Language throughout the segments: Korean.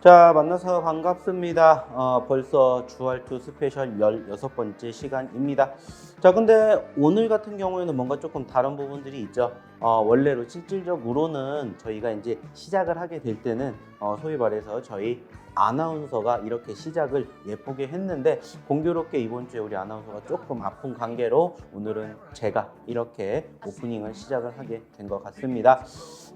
자, 만나서 반갑습니다. 벌써 주알투 스페셜 16번째 시간입니다. 자, 근데 오늘 같은 경우에는 뭔가 조금 다른 부분들이 있죠. 원래로 실질적으로는 저희가 이제 시작을 하게 될 때는 소위 말해서 저희 아나운서가 이렇게 시작을 예쁘게 했는데 공교롭게 이번 주에 우리 아나운서가 조금 아픈 관계로 오늘은 제가 이렇게 오프닝을 시작을 하게 된 것 같습니다.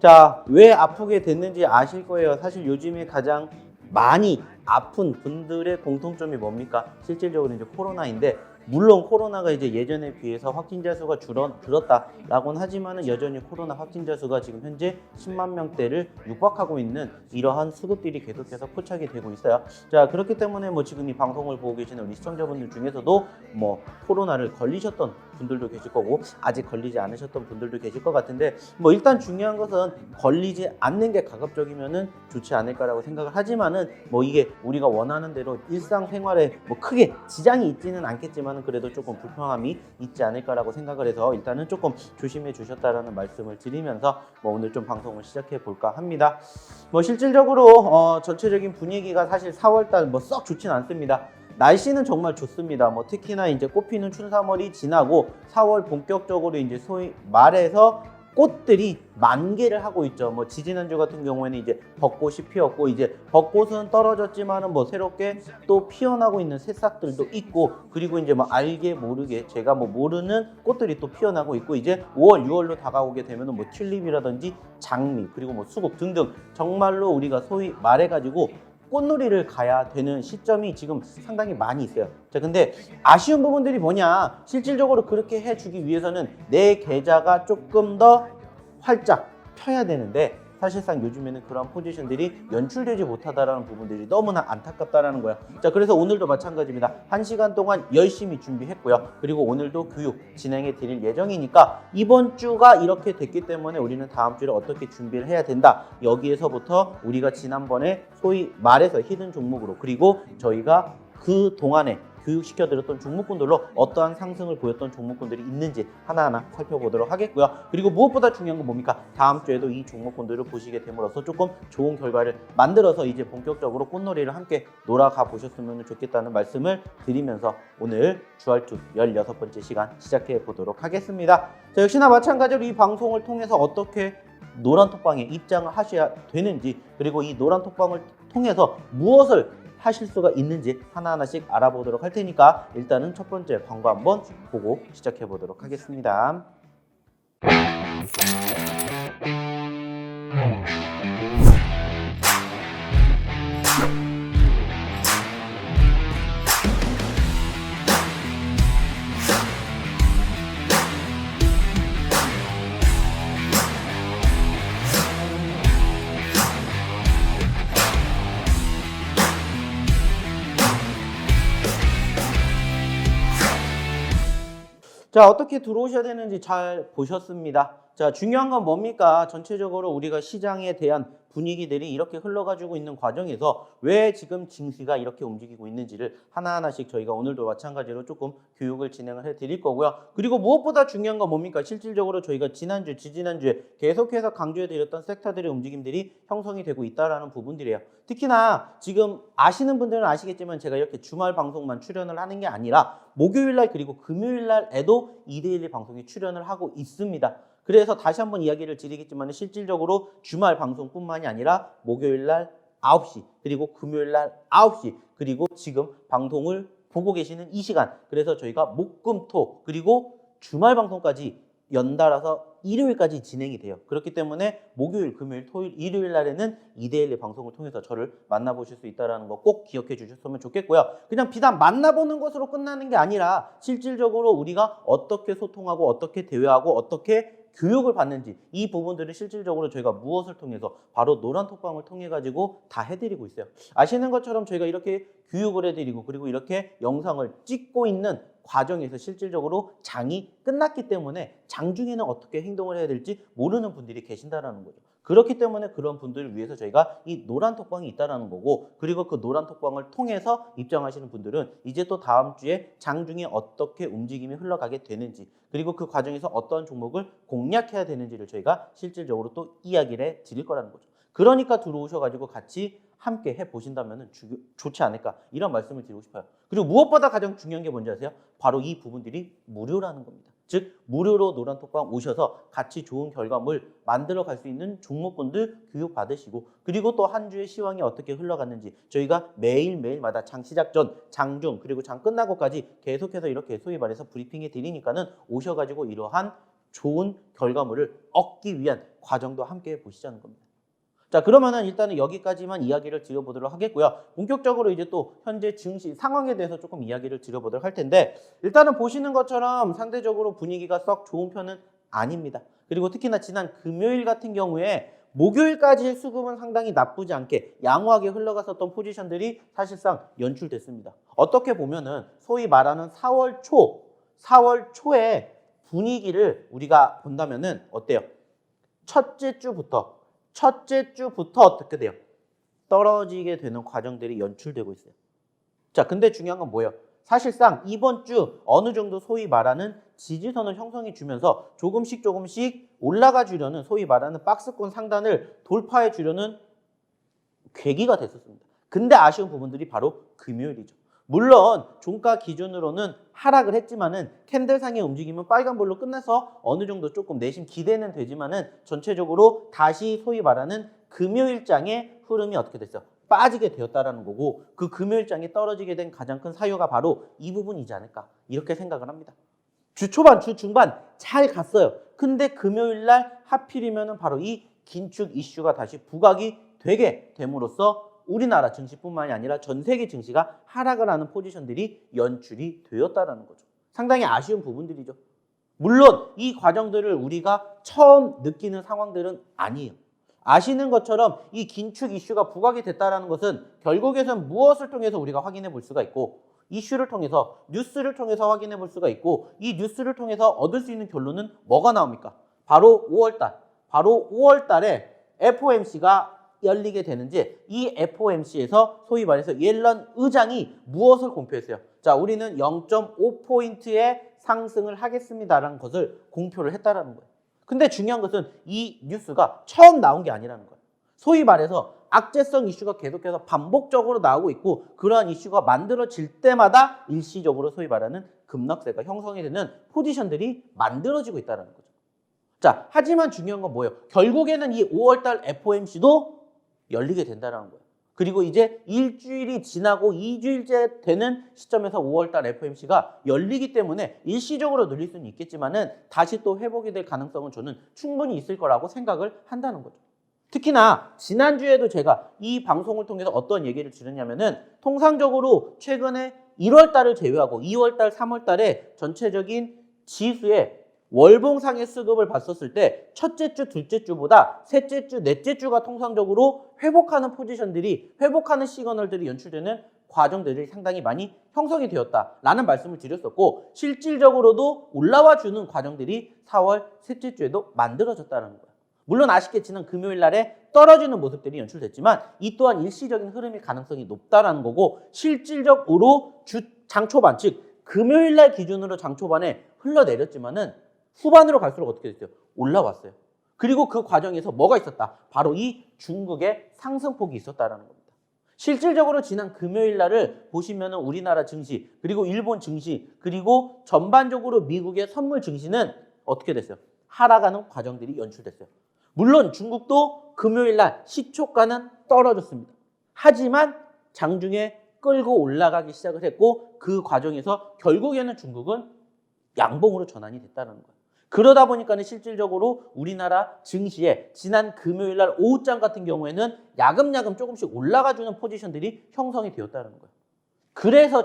자, 왜 아프게 됐는지 아실 거예요. 사실 요즘에 가장 많이 아픈 분들의 공통점이 뭡니까? 실질적으로 이제 코로나인데, 물론 코로나가 이제 예전에 비해서 확진자 수가 줄었다라고는 하지만은 여전히 코로나 확진자 수가 지금 현재 10만 명대를 육박하고 있는 이러한 수급들이 계속해서 포착이 되고 있어요. 자, 그렇기 때문에 뭐 지금 이 방송을 보고 계시는 우리 시청자분들 중에서도 뭐 코로나를 걸리셨던 분들도 계실 거고 아직 걸리지 않으셨던 분들도 계실 것 같은데, 뭐 일단 중요한 것은 걸리지 않는 게 가급적이면은 좋지 않을까라고 생각을 하지만은 뭐 이게 우리가 원하는 대로 일상생활에 뭐 크게 지장이 있지는 않겠지만 그래도 조금 불편함이 있지 않을까라고 생각을 해서 일단은 조금 조심해 주셨다라는 말씀을 드리면서 뭐 오늘 좀 방송을 시작해 볼까 합니다. 뭐 실질적으로 전체적인 분위기가 사실 4월달 뭐 썩 좋진 않습니다. 날씨는 정말 좋습니다. 뭐 특히나 이제 꽃피는 춘삼월이 지나고 4월 본격적으로 이제 소위 말해서 꽃들이 만개를 하고 있죠. 뭐 지지난주 같은 경우에는 이제 벚꽃이 피었고, 이제 벚꽃은 떨어졌지만은 뭐 새롭게 또 피어나고 있는 새싹들도 있고, 그리고 이제 뭐 알게 모르게 제가 뭐 모르는 꽃들이 또 피어나고 있고, 이제 5월, 6월로 다가오게 되면은 뭐 튤립이라든지 장미, 그리고 뭐 수국 등등 정말로 우리가 소위 말해가지고 꽃놀이를 가야 되는 시점이 지금 상당히 많이 있어요. 자, 근데 아쉬운 부분들이 뭐냐? 실질적으로 그렇게 해주기 위해서는 내 계좌가 조금 더 활짝 펴야 되는데, 사실상 요즘에는 그런 포지션들이 연출되지 못하다라는 부분들이 너무나 안타깝다라는 거야. 자, 그래서 오늘도 마찬가지입니다. 1시간 동안 열심히 준비했고요. 그리고 오늘도 교육 진행해 드릴 예정이니까 이번 주가 이렇게 됐기 때문에 우리는 다음 주를 어떻게 준비를 해야 된다. 여기에서부터 우리가 지난번에 소위 말해서 히든 종목으로, 그리고 저희가 그 동안에 교육시켜드렸던 종목군들로 어떠한 상승을 보였던 종목군들이 있는지 하나하나 살펴보도록 하겠고요. 그리고 무엇보다 중요한 건 뭡니까? 다음 주에도 이 종목군들을 보시게 됨으로써 조금 좋은 결과를 만들어서 이제 본격적으로 꽃놀이를 함께 놀아가 보셨으면 좋겠다는 말씀을 드리면서 오늘 주알투 16번째 시간 시작해 보도록 하겠습니다. 자, 역시나 마찬가지로 이 방송을 통해서 어떻게 노란톡방에 입장을 하셔야 되는지, 그리고 이 노란톡방을 통해서 무엇을 하실 수가 있는지 하나하나씩 알아보도록 할 테니까 일단은 첫 번째 광고 한번 보고 시작해 보도록 하겠습니다. 자, 어떻게 들어오셔야 되는지 잘 보셨습니다. 자, 중요한 건 뭡니까? 전체적으로 우리가 시장에 대한 분위기들이 이렇게 흘러가지고 있는 과정에서 왜 지금 증시가 이렇게 움직이고 있는지를 하나하나씩 저희가 오늘도 마찬가지로 조금 교육을 진행을 해 드릴 거고요. 그리고 무엇보다 중요한 건 뭡니까? 실질적으로 저희가 지난주, 지지난주에 계속해서 강조해 드렸던 섹터들의 움직임들이 형성이 되고 있다는 부분들이에요. 특히나 지금 아시는 분들은 아시겠지만 제가 이렇게 주말 방송만 출연을 하는 게 아니라 목요일날 그리고 금요일날에도 2대1 방송에 출연을 하고 있습니다. 그래서 다시 한번 이야기를 드리겠지만 실질적으로 주말 방송뿐만이 아니라 목요일날 9시 그리고 금요일날 9시 그리고 지금 방송을 보고 계시는 이 시간, 그래서 저희가 목, 금, 토 그리고 주말 방송까지 연달아서 일요일까지 진행이 돼요. 그렇기 때문에 목요일, 금요일, 토요일, 일요일 날에는 2대1의 방송을 통해서 저를 만나보실 수 있다는 거 꼭 기억해 주셨으면 좋겠고요. 그냥 비단 만나보는 것으로 끝나는 게 아니라 실질적으로 우리가 어떻게 소통하고 어떻게 대화하고 어떻게 교육을 받는지, 이 부분들을 실질적으로 저희가 무엇을 통해서 바로 노란톡방을 통해 가지고 다 해드리고 있어요. 아시는 것처럼 저희가 이렇게 교육을 해드리고 그리고 이렇게 영상을 찍고 있는 과정에서 실질적으로 장이 끝났기 때문에 장중에는 어떻게 행동을 해야 될지 모르는 분들이 계신다는 거죠. 그렇기 때문에 그런 분들을 위해서 저희가 이 노란톡방이 있다는 거고, 그리고 그 노란톡방을 통해서 입장하시는 분들은 이제 또 다음 주에 장중에 어떻게 움직임이 흘러가게 되는지, 그리고 그 과정에서 어떤 종목을 공략해야 되는지를 저희가 실질적으로 또 이야기를 해 드릴 거라는 거죠. 그러니까 들어오셔가지고 같이 함께 해보신다면 좋지 않을까 이런 말씀을 드리고 싶어요. 그리고 무엇보다 가장 중요한 게 뭔지 아세요? 바로 이 부분들이 무료라는 겁니다. 즉 무료로 노란톡방 오셔서 같이 좋은 결과물 만들어 갈 수 있는 종목군들 교육 받으시고 그리고 또 한 주의 시황이 어떻게 흘러갔는지 저희가 매일매일마다 장 시작 전, 장 중 그리고 장 끝나고까지 계속해서 이렇게 소위 말해서 브리핑해 드리니까는 오셔가지고 이러한 좋은 결과물을 얻기 위한 과정도 함께 보시자는 겁니다. 자, 그러면은 일단은 여기까지만 이야기를 드려보도록 하겠고요. 본격적으로 이제 또 현재 증시 상황에 대해서 조금 이야기를 드려보도록 할 텐데 일단은 보시는 것처럼 상대적으로 분위기가 썩 좋은 편은 아닙니다. 그리고 특히나 지난 금요일 같은 경우에 목요일까지의 수급은 상당히 나쁘지 않게 양호하게 흘러갔었던 포지션들이 사실상 연출됐습니다. 어떻게 보면은 소위 말하는 4월 초에 분위기를 우리가 본다면은 어때요? 첫째 주부터 어떻게 돼요? 떨어지게 되는 과정들이 연출되고 있어요. 자, 근데 중요한 건 뭐예요? 사실상 이번 주 어느 정도 소위 말하는 지지선을 형성해 주면서 조금씩 올라가 주려는 소위 말하는 박스권 상단을 돌파해 주려는 계기가 됐었습니다. 근데 아쉬운 부분들이 바로 금요일이죠. 물론 종가 기준으로는 하락을 했지만은 캔들상의 움직임은 빨간불로 끝나서 어느 정도 조금 내심 기대는 되지만은 전체적으로 다시 소위 말하는 금요일장의 흐름이 어떻게 됐어요? 빠지게 되었다라는 거고 그 금요일장에 떨어지게 된 가장 큰 사유가 바로 이 부분이지 않을까 이렇게 생각을 합니다. 주 초반, 주 중반 잘 갔어요. 근데 금요일날 하필이면은 바로 이 긴축 이슈가 다시 부각이 되게 됨으로써 우리나라 증시뿐만이 아니라 전 세계 증시가 하락을 하는 포지션들이 연출이 되었다는 거죠. 상당히 아쉬운 부분들이죠. 물론 이 과정들을 우리가 처음 느끼는 상황들은 아니에요. 아시는 것처럼 이 긴축 이슈가 부각이 됐다는 것은 결국에는 무엇을 통해서 우리가 확인해 볼 수가 있고 이슈를 통해서 뉴스를 통해서 확인해 볼 수가 있고 이 뉴스를 통해서 얻을 수 있는 결론은 뭐가 나옵니까? 바로 5월 달에 FOMC가 열리게 되는지 이 FOMC에서 소위 말해서 옐런 의장이 무엇을 공표했어요? 자, 우리는 0.5포인트의 상승을 하겠습니다라는 것을 공표를 했다라는 거예요. 근데 중요한 것은 이 뉴스가 처음 나온 게 아니라는 거예요. 소위 말해서 악재성 이슈가 계속해서 반복적으로 나오고 있고 그러한 이슈가 만들어질 때마다 일시적으로 소위 말하는 급락세가 형성이 되는 포지션들이 만들어지고 있다는 거죠. 자, 하지만 중요한 건 뭐예요? 결국에는 이 5월달 FOMC도 열리게 된다는 거예요. 그리고 이제 일주일이 지나고 2주일째 되는 시점에서 5월달 FOMC가 열리기 때문에 일시적으로 늘릴 수는 있겠지만은 다시 또 회복이 될 가능성은 저는 충분히 있을 거라고 생각을 한다는 거죠. 특히나 지난주에도 제가 이 방송을 통해서 어떤 얘기를 드렸냐면은 통상적으로 최근에 1월달을 제외하고 2월달, 3월달에 전체적인 지수의 월봉상의 수급을 봤었을 때 첫째 주, 둘째 주보다 셋째 주, 넷째 주가 통상적으로 회복하는 포지션들이 회복하는 시그널들이 연출되는 과정들이 상당히 많이 형성이 되었다라는 말씀을 드렸었고 실질적으로도 올라와 주는 과정들이 4월 셋째 주에도 만들어졌다는 거예요. 물론 아쉽게 지난 금요일 날에 떨어지는 모습들이 연출됐지만 이 또한 일시적인 흐름일 가능성이 높다라는 거고 실질적으로 장 초반 즉 금요일 날 기준으로 장 초반에 흘러내렸지만은 후반으로 갈수록 어떻게 됐어요? 올라왔어요. 그리고 그 과정에서 뭐가 있었다? 바로 이 중국의 상승폭이 있었다라는 겁니다. 실질적으로 지난 금요일 날을 보시면은 우리나라 증시, 그리고 일본 증시, 그리고 전반적으로 미국의 선물 증시는 어떻게 됐어요? 하락하는 과정들이 연출됐어요. 물론 중국도 금요일 날 시초가는 떨어졌습니다. 하지만 장중에 끌고 올라가기 시작을 했고 그 과정에서 결국에는 중국은 양봉으로 전환이 됐다는 거예요. 그러다 보니까는 실질적으로 우리나라 증시에 지난 금요일 날 오후장 같은 경우에는 야금야금 조금씩 올라가주는 포지션들이 형성이 되었다는 거예요. 그래서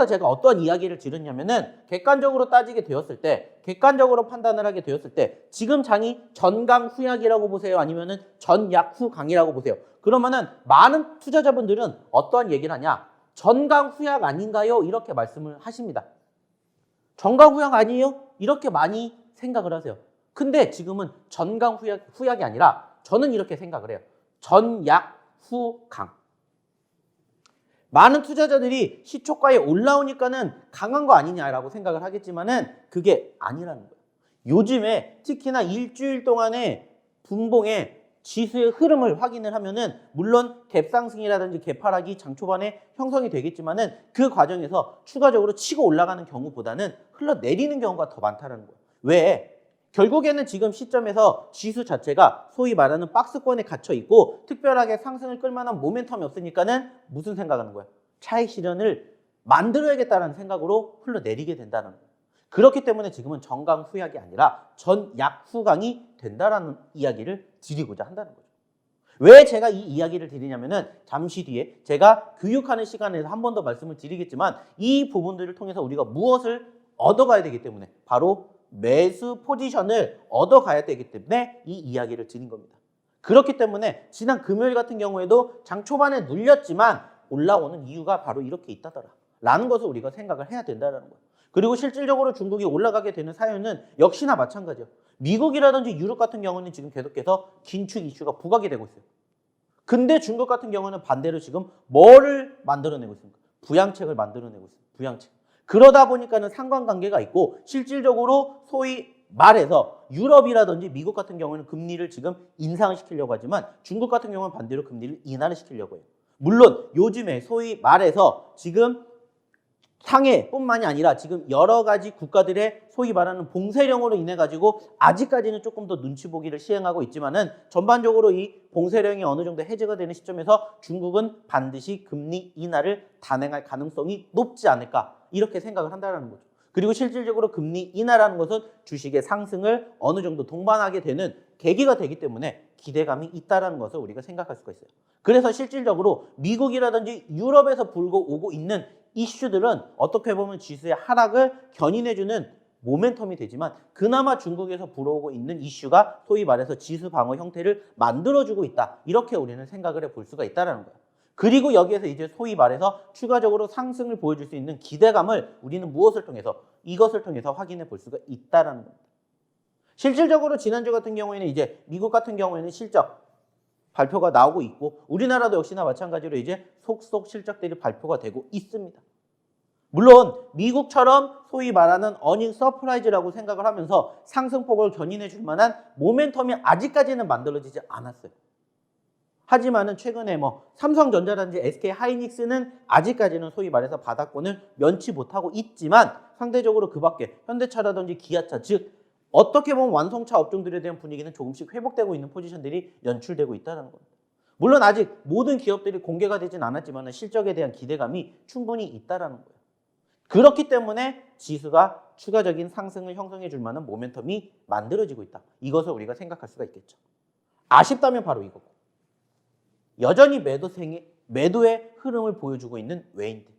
제가 어떤 이야기를 드렸냐면은 객관적으로 따지게 되었을 때, 객관적으로 판단을 하게 되었을 때 지금 장이 전강 후약이라고 보세요? 아니면은 전약 후강이라고 보세요? 그러면은 많은 투자자분들은 어떠한 얘기를 하냐? 전강 후약 아닌가요? 이렇게 말씀을 하십니다. 전강 후약 아니에요? 이렇게 많이 생각을 하세요. 근데 지금은 전강 후약이 아니라 저는 이렇게 생각을 해요. 전약 후강. 많은 투자자들이 시초가에 올라오니까는 강한 거 아니냐라고 생각을 하겠지만은 그게 아니라는 거예요. 요즘에 특히나 일주일 동안의 분봉에 지수의 흐름을 확인을 하면은 물론 갭상승이라든지 갭하락이 장 초반에 형성이 되겠지만은 그 과정에서 추가적으로 치고 올라가는 경우보다는 흘러내리는 경우가 더 많다는 거예요. 왜? 결국에는 지금 시점에서 지수 자체가 소위 말하는 박스권에 갇혀 있고 특별하게 상승을 끌 만한 모멘텀이 없으니까는 무슨 생각하는 거야? 차익 실현을 만들어야겠다는 생각으로 흘러내리게 된다는 거예요. 그렇기 때문에 지금은 전강 후약이 아니라 전약 후강이 된다라는 이야기를 드리고자 한다는 거죠. 왜 제가 이 이야기를 드리냐면은 잠시 뒤에 제가 교육하는 시간에서 한 번 더 말씀을 드리겠지만 이 부분들을 통해서 우리가 무엇을 얻어가야 되기 때문에 바로 매수 포지션을 얻어가야 되기 때문에 이 이야기를 드린 겁니다. 그렇기 때문에 지난 금요일 같은 경우에도 장 초반에 눌렸지만 올라오는 이유가 바로 이렇게 있다더라 라는 것을 우리가 생각을 해야 된다는 거예요. 그리고 실질적으로 중국이 올라가게 되는 사유는 역시나 마찬가지예요. 미국이라든지 유럽 같은 경우는 지금 계속해서 긴축 이슈가 부각이 되고 있어요. 근데 중국 같은 경우는 반대로 지금 뭐를 만들어내고 있습니까? 부양책을 만들어내고 있어요. 부양책. 그러다 보니까는 상관관계가 있고 실질적으로 소위 말해서 유럽이라든지 미국 같은 경우는 금리를 지금 인상을 시키려고 하지만 중국 같은 경우는 반대로 금리를 인하를 시키려고 해요. 물론 요즘에 소위 말해서 지금 상해뿐만이 아니라 지금 여러 가지 국가들의 소위 말하는 봉쇄령으로 인해 가지고 아직까지는 조금 더 눈치 보기를 시행하고 있지만은 전반적으로 이 봉쇄령이 어느 정도 해제가 되는 시점에서 중국은 반드시 금리 인하를 단행할 가능성이 높지 않을까 이렇게 생각을 한다는 거죠. 그리고 실질적으로 금리 인하라는 것은 주식의 상승을 어느 정도 동반하게 되는 계기가 되기 때문에 기대감이 있다는 것을 우리가 생각할 수가 있어요. 그래서 실질적으로 미국이라든지 유럽에서 불고 오고 있는 이슈들은 어떻게 보면 지수의 하락을 견인해주는 모멘텀이 되지만 그나마 중국에서 불어오고 있는 이슈가 소위 말해서 지수 방어 형태를 만들어주고 있다. 이렇게 우리는 생각을 해볼 수가 있다는 거예요. 그리고 여기에서 이제 소위 말해서 추가적으로 상승을 보여줄 수 있는 기대감을 우리는 무엇을 통해서 이것을 통해서 확인해 볼 수가 있다는 겁니다. 실질적으로 지난주 같은 경우에는 이제 미국 같은 경우에는 실적 발표가 나오고 있고 우리나라도 역시나 마찬가지로 이제 속속 실적들이 발표가 되고 있습니다. 물론 미국처럼 소위 말하는 어닝 서프라이즈라고 생각을 하면서 상승폭을 견인해 줄 만한 모멘텀이 아직까지는 만들어지지 않았어요. 하지만은 최근에 삼성전자라든지 SK 하이닉스는 아직까지는 소위 말해서 바닥권을 면치 못하고 있지만 상대적으로 그 밖에 현대차라든지 기아차 즉 어떻게 보면 완성차 업종들에 대한 분위기는 조금씩 회복되고 있는 포지션들이 연출되고 있다는 겁니다. 물론 아직 모든 기업들이 공개가 되진 않았지만 실적에 대한 기대감이 충분히 있다는 거예요. 그렇기 때문에 지수가 추가적인 상승을 형성해 줄 만한 모멘텀이 만들어지고 있다. 이것을 우리가 생각할 수가 있겠죠. 아쉽다면 바로 이거고. 여전히 매도의 흐름을 보여주고 있는 외인들.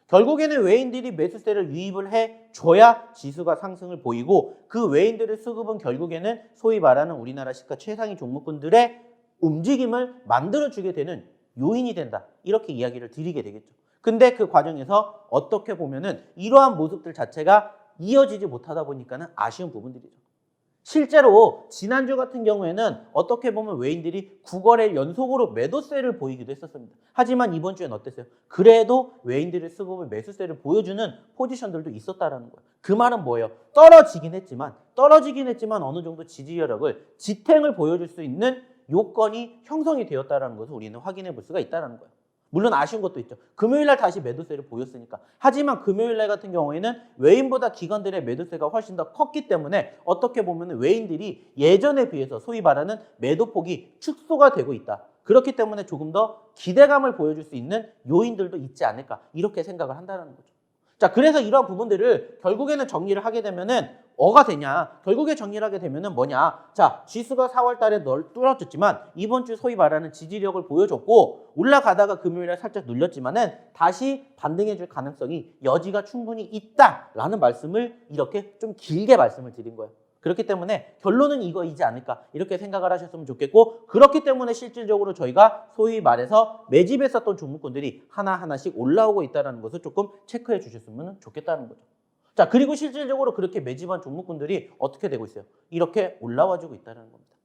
결국에는 외인들이 매수세를 유입을 해줘야 지수가 상승을 보이고 그 외인들의 수급은 결국에는 소위 말하는 우리나라 시가 최상위 종목군들의 움직임을 만들어주게 되는 요인이 된다. 이렇게 이야기를 드리게 되겠죠. 근데 그 과정에서 어떻게 보면은 이러한 모습들 자체가 이어지지 못하다 보니까는 아쉬운 부분들이죠. 실제로 지난주 같은 경우에는 어떻게 보면 외인들이 9거래일 연속으로 매도세를 보이기도 했었습니다. 하지만 이번 주엔 어땠어요? 그래도 외인들의 수급을 매수세를 보여주는 포지션들도 있었다는 거예요. 그 말은 뭐예요? 떨어지긴 했지만 어느 정도 지지력을 지탱을 보여줄 수 있는 요건이 형성이 되었다는 것을 우리는 확인해 볼 수가 있다는 거예요. 물론 아쉬운 것도 있죠. 금요일날 다시 매도세를 보였으니까. 하지만 금요일날 같은 경우에는 외인보다 기관들의 매도세가 훨씬 더 컸기 때문에 어떻게 보면 외인들이 예전에 비해서 소위 말하는 매도폭이 축소가 되고 있다. 그렇기 때문에 조금 더 기대감을 보여줄 수 있는 요인들도 있지 않을까 이렇게 생각을 한다는 거죠. 자, 그래서 이러한 부분들을 결국에는 정리를 하게 되면은 뭐가 되냐? 결국에 정리를 하게 되면은 뭐냐? 자, 지수가 4월 달에 뚫어졌지만 이번 주 소위 말하는 지지력을 보여줬고 올라가다가 금요일에 살짝 눌렸지만은 다시 반등해 줄 가능성이 여지가 충분히 있다라는 말씀을 이렇게 좀 길게 말씀을 드린 거예요. 그렇기 때문에 결론은 이거이지 않을까 이렇게 생각을 하셨으면 좋겠고 그렇기 때문에 실질적으로 저희가 소위 말해서 매집했었던 종목군들이 하나하나씩 올라오고 있다는 것을 조금 체크해 주셨으면 좋겠다는 거죠. 자, 그리고 실질적으로 그렇게 매집한 종목군들이 어떻게 되고 있어요? 이렇게 올라와주고 있다는 겁니다.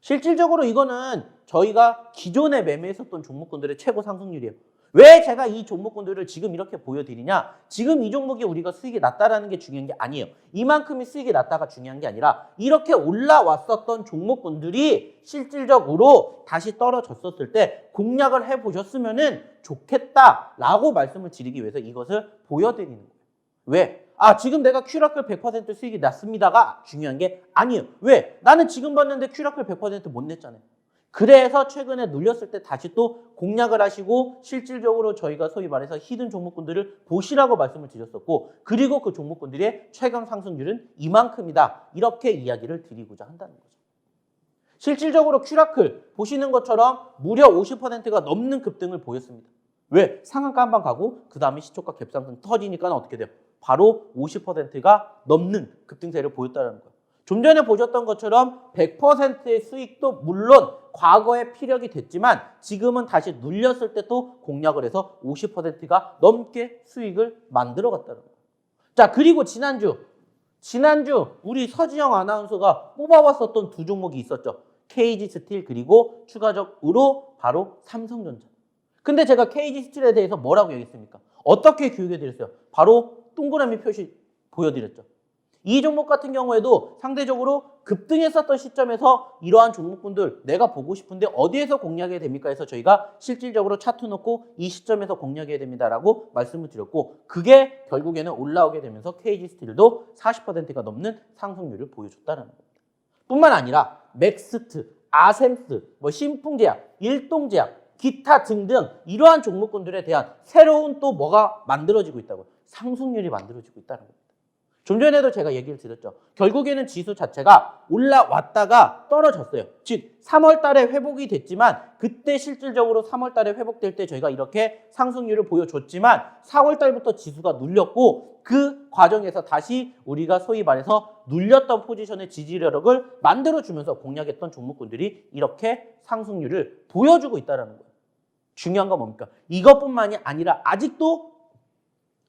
실질적으로 이거는 저희가 기존에 매매했었던 종목군들의 최고 상승률이에요. 왜 제가 이 종목군들을 지금 이렇게 보여드리냐? 지금 이 종목이 우리가 수익이 낮다라는 게 중요한 게 아니에요. 이만큼이 수익이 낮다가 중요한 게 아니라 이렇게 올라왔었던 종목군들이 실질적으로 다시 떨어졌었을 때 공략을 해보셨으면 좋겠다라고 말씀을 드리기 위해서 이것을 보여드리는 거예요. 왜? 지금 내가 큐라클 100% 수익이 났습니다가 중요한 게 아니에요. 왜? 나는 지금 봤는데 큐라클 100% 못 냈잖아요. 그래서 최근에 눌렸을 때 다시 또 공략을 하시고 실질적으로 저희가 소위 말해서 히든 종목군들을 보시라고 말씀을 드렸었고, 그리고 그 종목군들의 최강 상승률은 이만큼이다. 이렇게 이야기를 드리고자 한다는 거죠. 실질적으로 큐라클 보시는 것처럼 무려 50%가 넘는 급등을 보였습니다. 왜? 상한가 한 번 가고 그 다음에 시초가 갭상승 터지니까 어떻게 돼요? 바로 50%가 넘는 급등세를 보였다는 거예요. 좀 전에 보셨던 것처럼 100%의 수익도 물론 과거에 피력이 됐지만 지금은 다시 눌렸을 때 또 공략을 해서 50%가 넘게 수익을 만들어 갔다는 거예요. 자, 그리고 지난주 우리 서지영 아나운서가 뽑아왔었던 두 종목이 있었죠. KG 스틸 그리고 추가적으로 바로 삼성전자. 근데 제가 KG 스틸에 대해서 뭐라고 얘기했습니까? 어떻게 교육해 드렸어요? 바로 동그라미 표시 보여드렸죠. 이 종목 같은 경우에도 상대적으로 급등했었던 시점에서 이러한 종목군들 내가 보고 싶은데 어디에서 공략해야 됩니까 해서 저희가 실질적으로 차트 놓고 이 시점에서 공략해야 됩니다라고 말씀을 드렸고, 그게 결국에는 올라오게 되면서 KG 스틸도 40%가 넘는 상승률을 보여줬다는 겁니다. 뿐만 아니라 맥스트, 아셈스, 신풍제약, 일동제약, 기타 등등 이러한 종목군들에 대한 새로운 또 뭐가 만들어지고 있다고요? 상승률이 만들어지고 있다는 겁니다. 좀 전에도 제가 얘기를 드렸죠. 결국에는 지수 자체가 올라왔다가 떨어졌어요. 즉 3월 달에 회복이 됐지만 그때 실질적으로 3월 달에 회복될 때 저희가 이렇게 상승률을 보여줬지만 4월 달부터 지수가 눌렸고 그 과정에서 다시 우리가 소위 말해서 눌렸던 포지션의 지지력을 만들어주면서 공략했던 종목군들이 이렇게 상승률을 보여주고 있다는 거예요. 중요한 건 뭡니까? 이것뿐만이 아니라 아직도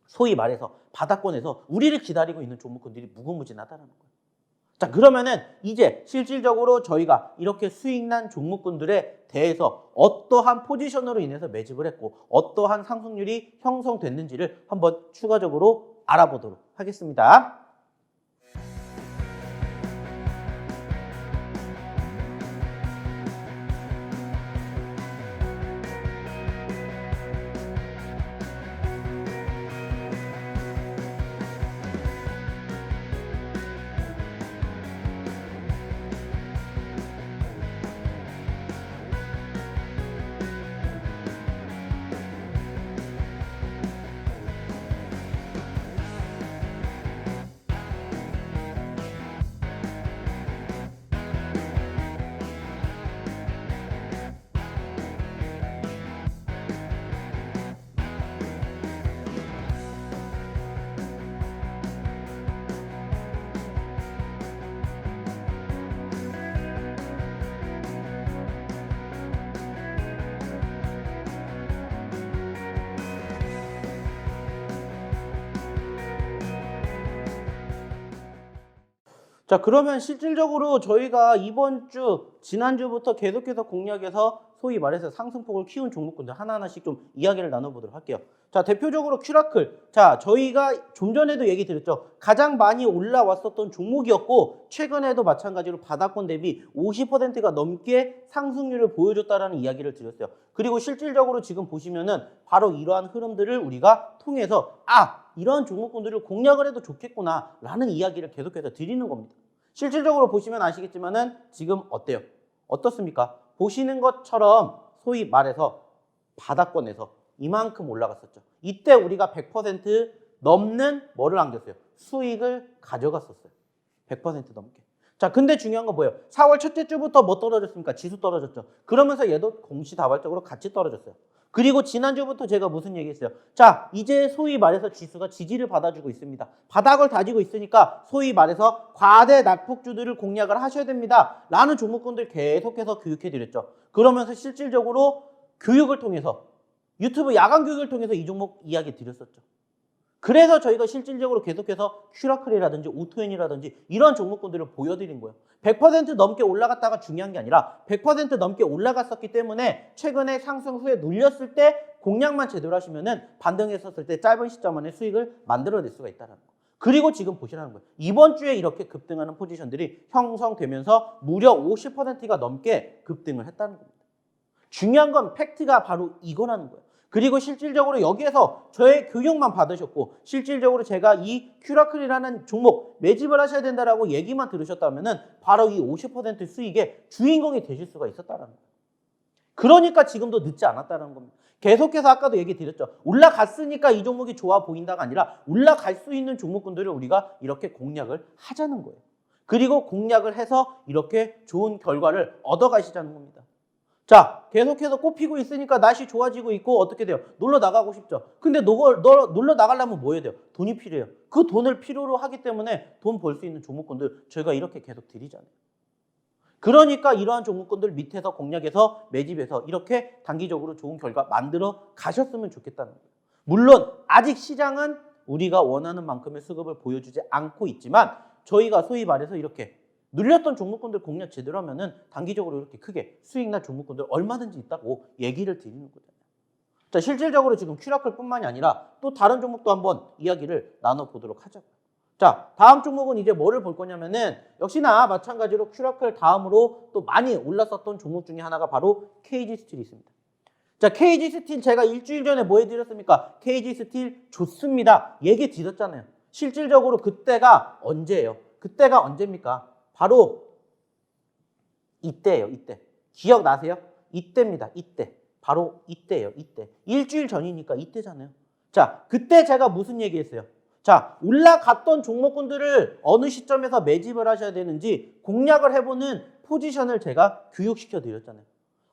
소위 말해서 바닥권에서 우리를 기다리고 있는 종목군들이 무궁무진하다는 거예요. 자, 그러면은 이제 실질적으로 저희가 이렇게 수익난 종목군들에 대해서 어떠한 포지션으로 인해서 매집을 했고 어떠한 상승률이 형성됐는지를 한번 추가적으로 알아보도록 하겠습니다. 자, 그러면 실질적으로 저희가 이번 주, 지난주부터 계속해서 공략해서 소위 말해서 상승폭을 키운 종목군들 하나하나씩 좀 이야기를 나눠보도록 할게요. 자, 대표적으로 큐라클. 자, 저희가 좀 전에도 얘기 드렸죠. 가장 많이 올라왔었던 종목이었고 최근에도 마찬가지로 바닥권 대비 50%가 넘게 상승률을 보여줬다라는 이야기를 드렸어요. 그리고 실질적으로 지금 보시면은 바로 이러한 흐름들을 우리가 통해서 이러한 종목군들을 공략을 해도 좋겠구나 라는 이야기를 계속해서 드리는 겁니다. 실질적으로 보시면 아시겠지만은 지금 어때요? 어떻습니까? 보시는 것처럼 소위 말해서 바닥권에서 이만큼 올라갔었죠. 이때 우리가 100% 넘는 뭐를 안겼어요? 수익을 가져갔었어요. 100% 넘게. 자, 근데 중요한 건 뭐예요? 4월 첫째 주부터 뭐 떨어졌습니까? 지수 떨어졌죠. 그러면서 얘도 동시다발적으로 같이 떨어졌어요. 그리고 지난주부터 제가 무슨 얘기했어요? 자, 이제 소위 말해서 지수가 지지를 받아주고 있습니다. 바닥을 다지고 있으니까 소위 말해서 과대 낙폭주들을 공략을 하셔야 됩니다. 라는 종목군들 계속해서 교육해드렸죠. 그러면서 실질적으로 교육을 통해서 유튜브 야간 교육을 통해서 이 종목 이야기 드렸었죠. 그래서 저희가 실질적으로 계속해서 큐라클이라든지 오토엔이라든지 이런 종목군들을 보여드린 거예요. 100% 넘게 올라갔다가 중요한 게 아니라 100% 넘게 올라갔었기 때문에 최근에 상승 후에 눌렸을 때 공략만 제대로 하시면은 반등했었을 때 짧은 시점 안에 수익을 만들어낼 수가 있다는 거. 그리고 지금 보시라는 거예요. 이번 주에 이렇게 급등하는 포지션들이 형성되면서 무려 50%가 넘게 급등을 했다는 겁니다. 중요한 건 팩트가 바로 이거라는 거예요. 그리고 실질적으로 여기에서 저의 교육만 받으셨고 실질적으로 제가 이 큐라클이라는 종목 매집을 하셔야 된다라고 얘기만 들으셨다면은 바로 이 50% 수익의 주인공이 되실 수가 있었다는 거예요. 그러니까 지금도 늦지 않았다는 겁니다. 계속해서 아까도 얘기 드렸죠. 올라갔으니까 이 종목이 좋아 보인다가 아니라 올라갈 수 있는 종목군들을 우리가 이렇게 공략을 하자는 거예요. 그리고 공략을 해서 이렇게 좋은 결과를 얻어가시자는 겁니다. 자, 계속해서 꼽히고 있으니까 날씨 좋아지고 있고 어떻게 돼요? 놀러 나가고 싶죠. 근데 놀러 나가려면 뭐 해야 돼요? 돈이 필요해요. 그 돈을 필요로 하기 때문에 돈 벌 수 있는 종목군들 저희가 이렇게 계속 드리잖아요. 그러니까 이러한 종목군들 밑에서 공략해서 매집해서 이렇게 단기적으로 좋은 결과 만들어 가셨으면 좋겠다는 거예요. 물론 아직 시장은 우리가 원하는 만큼의 수급을 보여주지 않고 있지만 저희가 소위 말해서 이렇게 눌렸던 종목군들 공략 제대로 하면은 단기적으로 이렇게 크게 수익 날 종목군들 얼마든지 있다고 얘기를 드리는 거잖아요. 자, 실질적으로 지금 큐라클뿐만이 아니라 또 다른 종목도 한번 이야기를 나눠보도록 하자고요. 자, 다음 종목은 이제 뭐를 볼 거냐면은 역시나 마찬가지로 큐라클 다음으로 또 많이 올랐었던 종목 중에 하나가 바로 KG 스틸이 있습니다. 자, KG 스틸 제가 일주일 전에 뭐 해드렸습니까? KG 스틸 좋습니다. 얘기 드렸잖아요. 실질적으로 그때가 언제예요? 그때가 언제입니까? 바로 이때예요. 이때. 기억나세요? 이때입니다. 이때. 바로 이때예요. 이때. 일주일 전이니까 이때잖아요. 자, 그때 제가 무슨 얘기했어요? 자, 올라갔던 종목군들을 어느 시점에서 매집을 하셔야 되는지 공략을 해보는 포지션을 제가 교육시켜 드렸잖아요.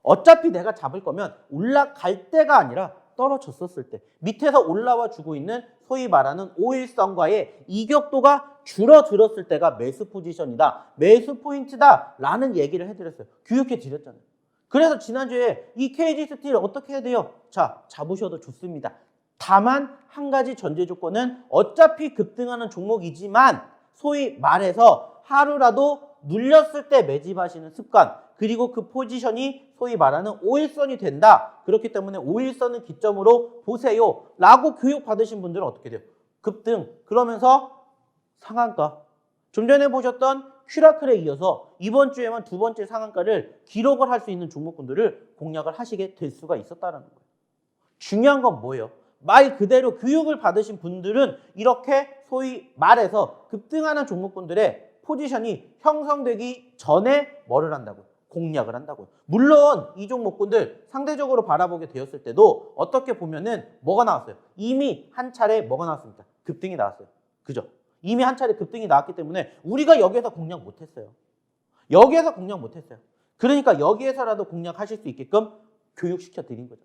어차피 내가 잡을 거면 올라갈 때가 아니라 떨어졌었을 때 밑에서 올라와 주고 있는 소위 말하는 오일선과의 이격도가 줄어들었을 때가 매수 포지션이다. 매수 포인트다. 라는 얘기를 해드렸어요. 교육해 드렸잖아요. 그래서 지난주에 이 KG 스틸 어떻게 해야 돼요? 자, 잡으셔도 좋습니다. 다만 한 가지 전제 조건은 어차피 급등하는 종목이지만 소위 말해서 하루라도 눌렸을 때 매집하시는 습관 그리고 그 포지션이 소위 말하는 5일선이 된다. 그렇기 때문에 5일선을 기점으로 보세요. 라고 교육받으신 분들은 어떻게 돼요? 급등 그러면서 상한가 좀 전에 보셨던 큐라클에 이어서 이번 주에만 두 번째 상한가를 기록을 할 수 있는 종목군들을 공략을 하시게 될 수가 있었다는 거예요. 중요한 건 뭐예요? 말 그대로 교육을 받으신 분들은 이렇게 소위 말해서 급등하는 종목군들의 포지션이 형성되기 전에 뭐를 한다고요? 공략을 한다고요. 물론 이 종목군들 상대적으로 바라보게 되었을 때도 어떻게 보면은 뭐가 나왔어요? 이미 한 차례 뭐가 나왔습니까? 급등이 나왔어요. 그죠? 이미 한 차례 급등이 나왔기 때문에 우리가 여기에서 공략 못했어요. 여기에서 공략 못했어요. 그러니까 여기에서라도 공략하실 수 있게끔 교육시켜 드린 거죠.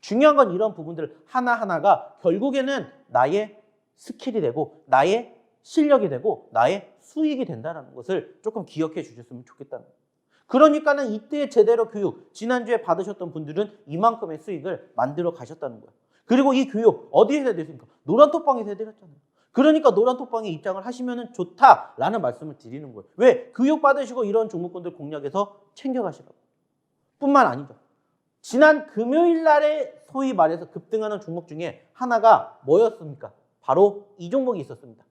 중요한 건 이런 부분들 하나하나가 결국에는 나의 스킬이 되고 나의 실력이 되고 나의 수익이 된다는 것을 조금 기억해 주셨으면 좋겠다는 거예요. 그러니까는 이때 제대로 교육, 지난주에 받으셨던 분들은 이만큼의 수익을 만들어 가셨다는 거예요. 그리고 이 교육 어디에서 해드렸습니까? 노란톡방에서 해드렸잖아요. 그러니까 노란톡방에 입장을 하시면 좋다라는 말씀을 드리는 거예요. 왜? 교육 받으시고 이런 종목군들 공략해서 챙겨가시라고. 뿐만 아니죠. 지난 금요일 날에 소위 말해서 급등하는 종목 중에 하나가 뭐였습니까? 바로 이 종목이 있었습니다.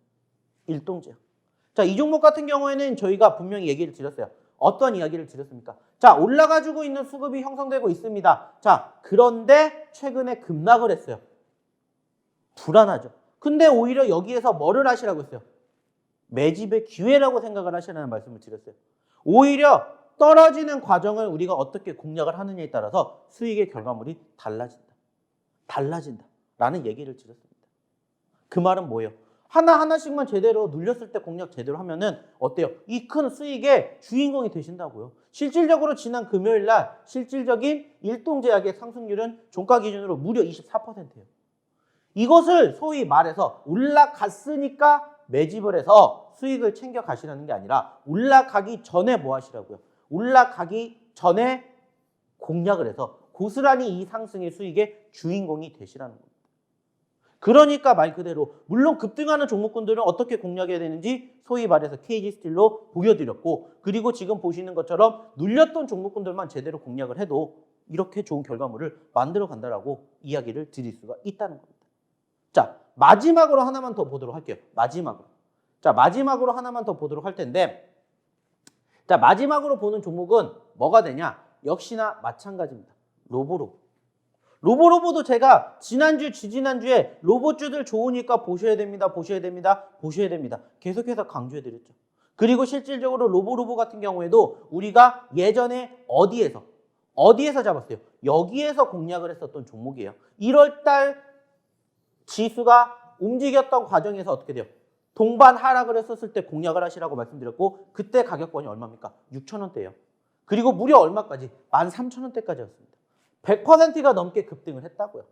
일동제약. 자, 이 종목 같은 경우에는 저희가 분명히 얘기를 드렸어요. 어떤 이야기를 드렸습니까? 자, 올라가지고 있는 수급이 형성되고 있습니다. 자, 그런데 최근에 급락을 했어요. 불안하죠. 근데 오히려 여기에서 뭐를 하시라고 했어요? 매집의 기회라고 생각을 하시라는 말씀을 드렸어요. 오히려 떨어지는 과정을 우리가 어떻게 공략을 하느냐에 따라서 수익의 결과물이 달라진다. 달라진다. 라는 얘기를 드렸습니다. 그 말은 뭐예요? 하나하나씩만 제대로 눌렸을 때 공략 제대로 하면은 어때요? 이 큰 수익의 주인공이 되신다고요. 실질적으로 지난 금요일 날 실질적인 일동제약의 상승률은 종가 기준으로 무려 24%예요. 이것을 소위 말해서 올라갔으니까 매집을 해서 수익을 챙겨 가시라는 게 아니라 올라가기 전에 뭐 하시라고요? 올라가기 전에 공략을 해서 고스란히 이 상승의 수익의 주인공이 되시라는 겁니다. 그러니까 말 그대로 물론 급등하는 종목군들은 어떻게 공략해야 되는지 소위 말해서 KG 스틸로 보여드렸고 그리고 지금 보시는 것처럼 눌렸던 종목군들만 제대로 공략을 해도 이렇게 좋은 결과물을 만들어 간다라고 이야기를 드릴 수가 있다는 겁니다. 자, 마지막으로 하나만 더 보도록 할게요. 마지막으로 하나만 더 보도록 할 텐데, 자, 마지막으로 보는 종목은 뭐가 되냐? 역시나 마찬가지입니다. 로보로보도 제가 지난주, 지지난주에 로봇주들 좋으니까 보셔야 됩니다. 계속해서 강조해드렸죠. 그리고 실질적으로 로보로보 같은 경우에도 우리가 예전에 어디에서 잡았어요? 여기에서 공략을 했었던 종목이에요. 1월달 지수가 움직였던 과정에서 어떻게 돼요? 동반 하락을 했었을 때 공략을 하시라고 말씀드렸고, 그때 가격권이 얼마입니까? 6,000원대예요. 그리고 무려 얼마까지? 13,000원대까지였습니다. 100%가 넘게 급등을 했다고요.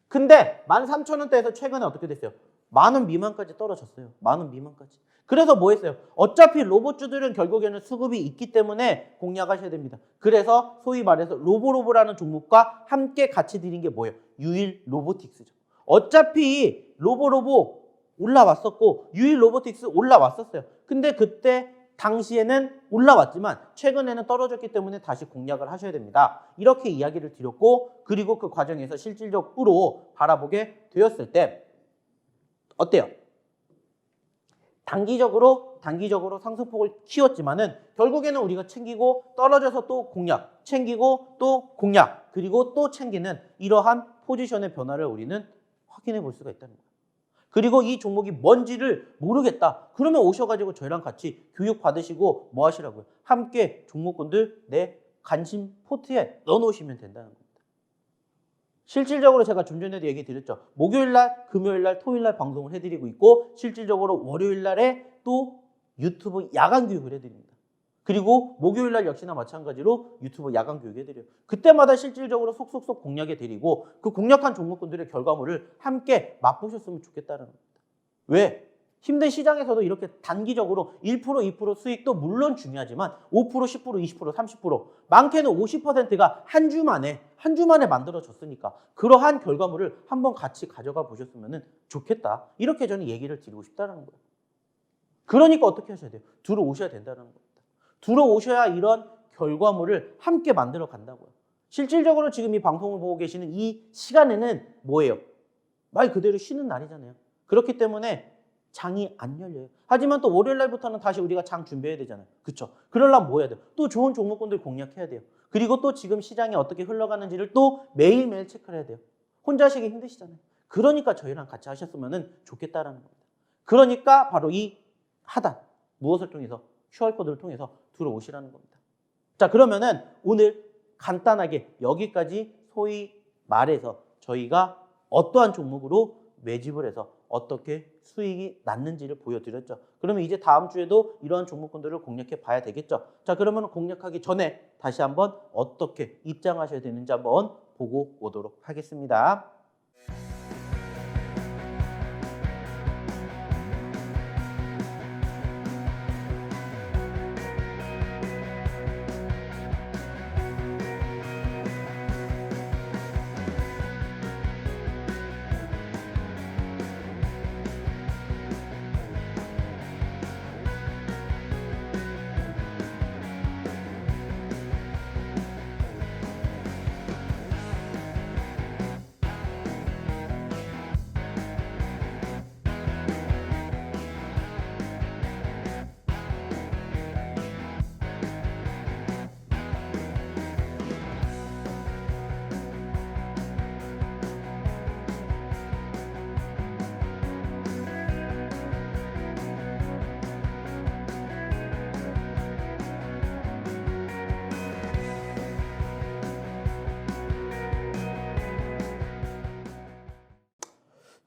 근데 13,000원대에서 최근에 어떻게 됐어요? 10,000원 미만까지 떨어졌어요. 10,000원 미만까지. 그래서 뭐 했어요? 어차피 로봇주들은 결국에는 수급이 있기 때문에 공략하셔야 됩니다. 그래서 소위 말해서 로보라는 종목과 함께 같이 드린 게 뭐예요? 유일 로보틱스죠. 어차피 로보 올라왔었고 유일 로보틱스 올라왔었어요. 근데 그때 당시에는 올라왔지만 최근에는 떨어졌기 때문에 다시 공략을 하셔야 됩니다. 이렇게 이야기를 드렸고, 그리고 그 과정에서 실질적으로 바라보게 되었을 때 어때요? 단기적으로 상승폭을 키웠지만은 결국에는 우리가 챙기고 떨어져서 또 공략, 챙기고 또 공략, 그리고 또 챙기는 이러한 포지션의 변화를 우리는 확인해 볼 수가 있다는 거예요. 그리고 이 종목이 뭔지를 모르겠다. 그러면 오셔가지고 저희랑 같이 교육 받으시고 뭐 하시라고요? 함께 종목군들 내 관심 포트에 넣어놓으시면 된다는 겁니다. 실질적으로 제가 좀 전에도 얘기 드렸죠. 목요일날, 금요일날, 토요일날 방송을 해드리고 있고, 실질적으로 월요일날에 또 유튜브 야간 교육을 해드립니다. 그리고 목요일날 역시나 마찬가지로 유튜브 야간 교육 해드려요. 그때마다 실질적으로 속속속 공략해드리고, 그 공략한 종목군들의 결과물을 함께 맛보셨으면 좋겠다는 겁니다. 왜? 힘든 시장에서도 이렇게 단기적으로 1%, 2% 수익도 물론 중요하지만 5%, 10%, 20%, 30%, 많게는 50%가 한 주 만에 만들어졌으니까 그러한 결과물을 한번 같이 가져가 보셨으면 좋겠다. 이렇게 저는 얘기를 드리고 싶다는 거예요. 그러니까 어떻게 하셔야 돼요? 들어오셔야 된다는 겁니다. 들어오셔야 이런 결과물을 함께 만들어 간다고요. 실질적으로 지금 이 방송을 보고 계시는 이 시간에는 뭐예요? 말 그대로 쉬는 날이잖아요. 그렇기 때문에 장이 안 열려요. 하지만 또 월요일 날부터는 다시 우리가 장 준비해야 되잖아요. 그렇죠? 그러려면 뭐 해야 돼요? 또 좋은 종목군들 공략해야 돼요. 그리고 또 지금 시장이 어떻게 흘러가는지를 또 매일매일 체크를 해야 돼요. 혼자 하시기 힘드시잖아요. 그러니까 저희랑 같이 하셨으면 좋겠다라는 겁니다. 그러니까 바로 이 하단, 무엇을 통해서? QR코드를 통해서 들어오시라는 겁니다. 자, 그러면은 오늘 간단하게 여기까지 소위 말해서 저희가 어떠한 종목으로 매집을 해서 어떻게 수익이 났는지를 보여드렸죠. 그러면 이제 다음 주에도 이러한 종목군들을 공략해 봐야 되겠죠. 자, 그러면 공략하기 전에 다시 한번 어떻게 입장하셔야 되는지 한번 보고 오도록 하겠습니다.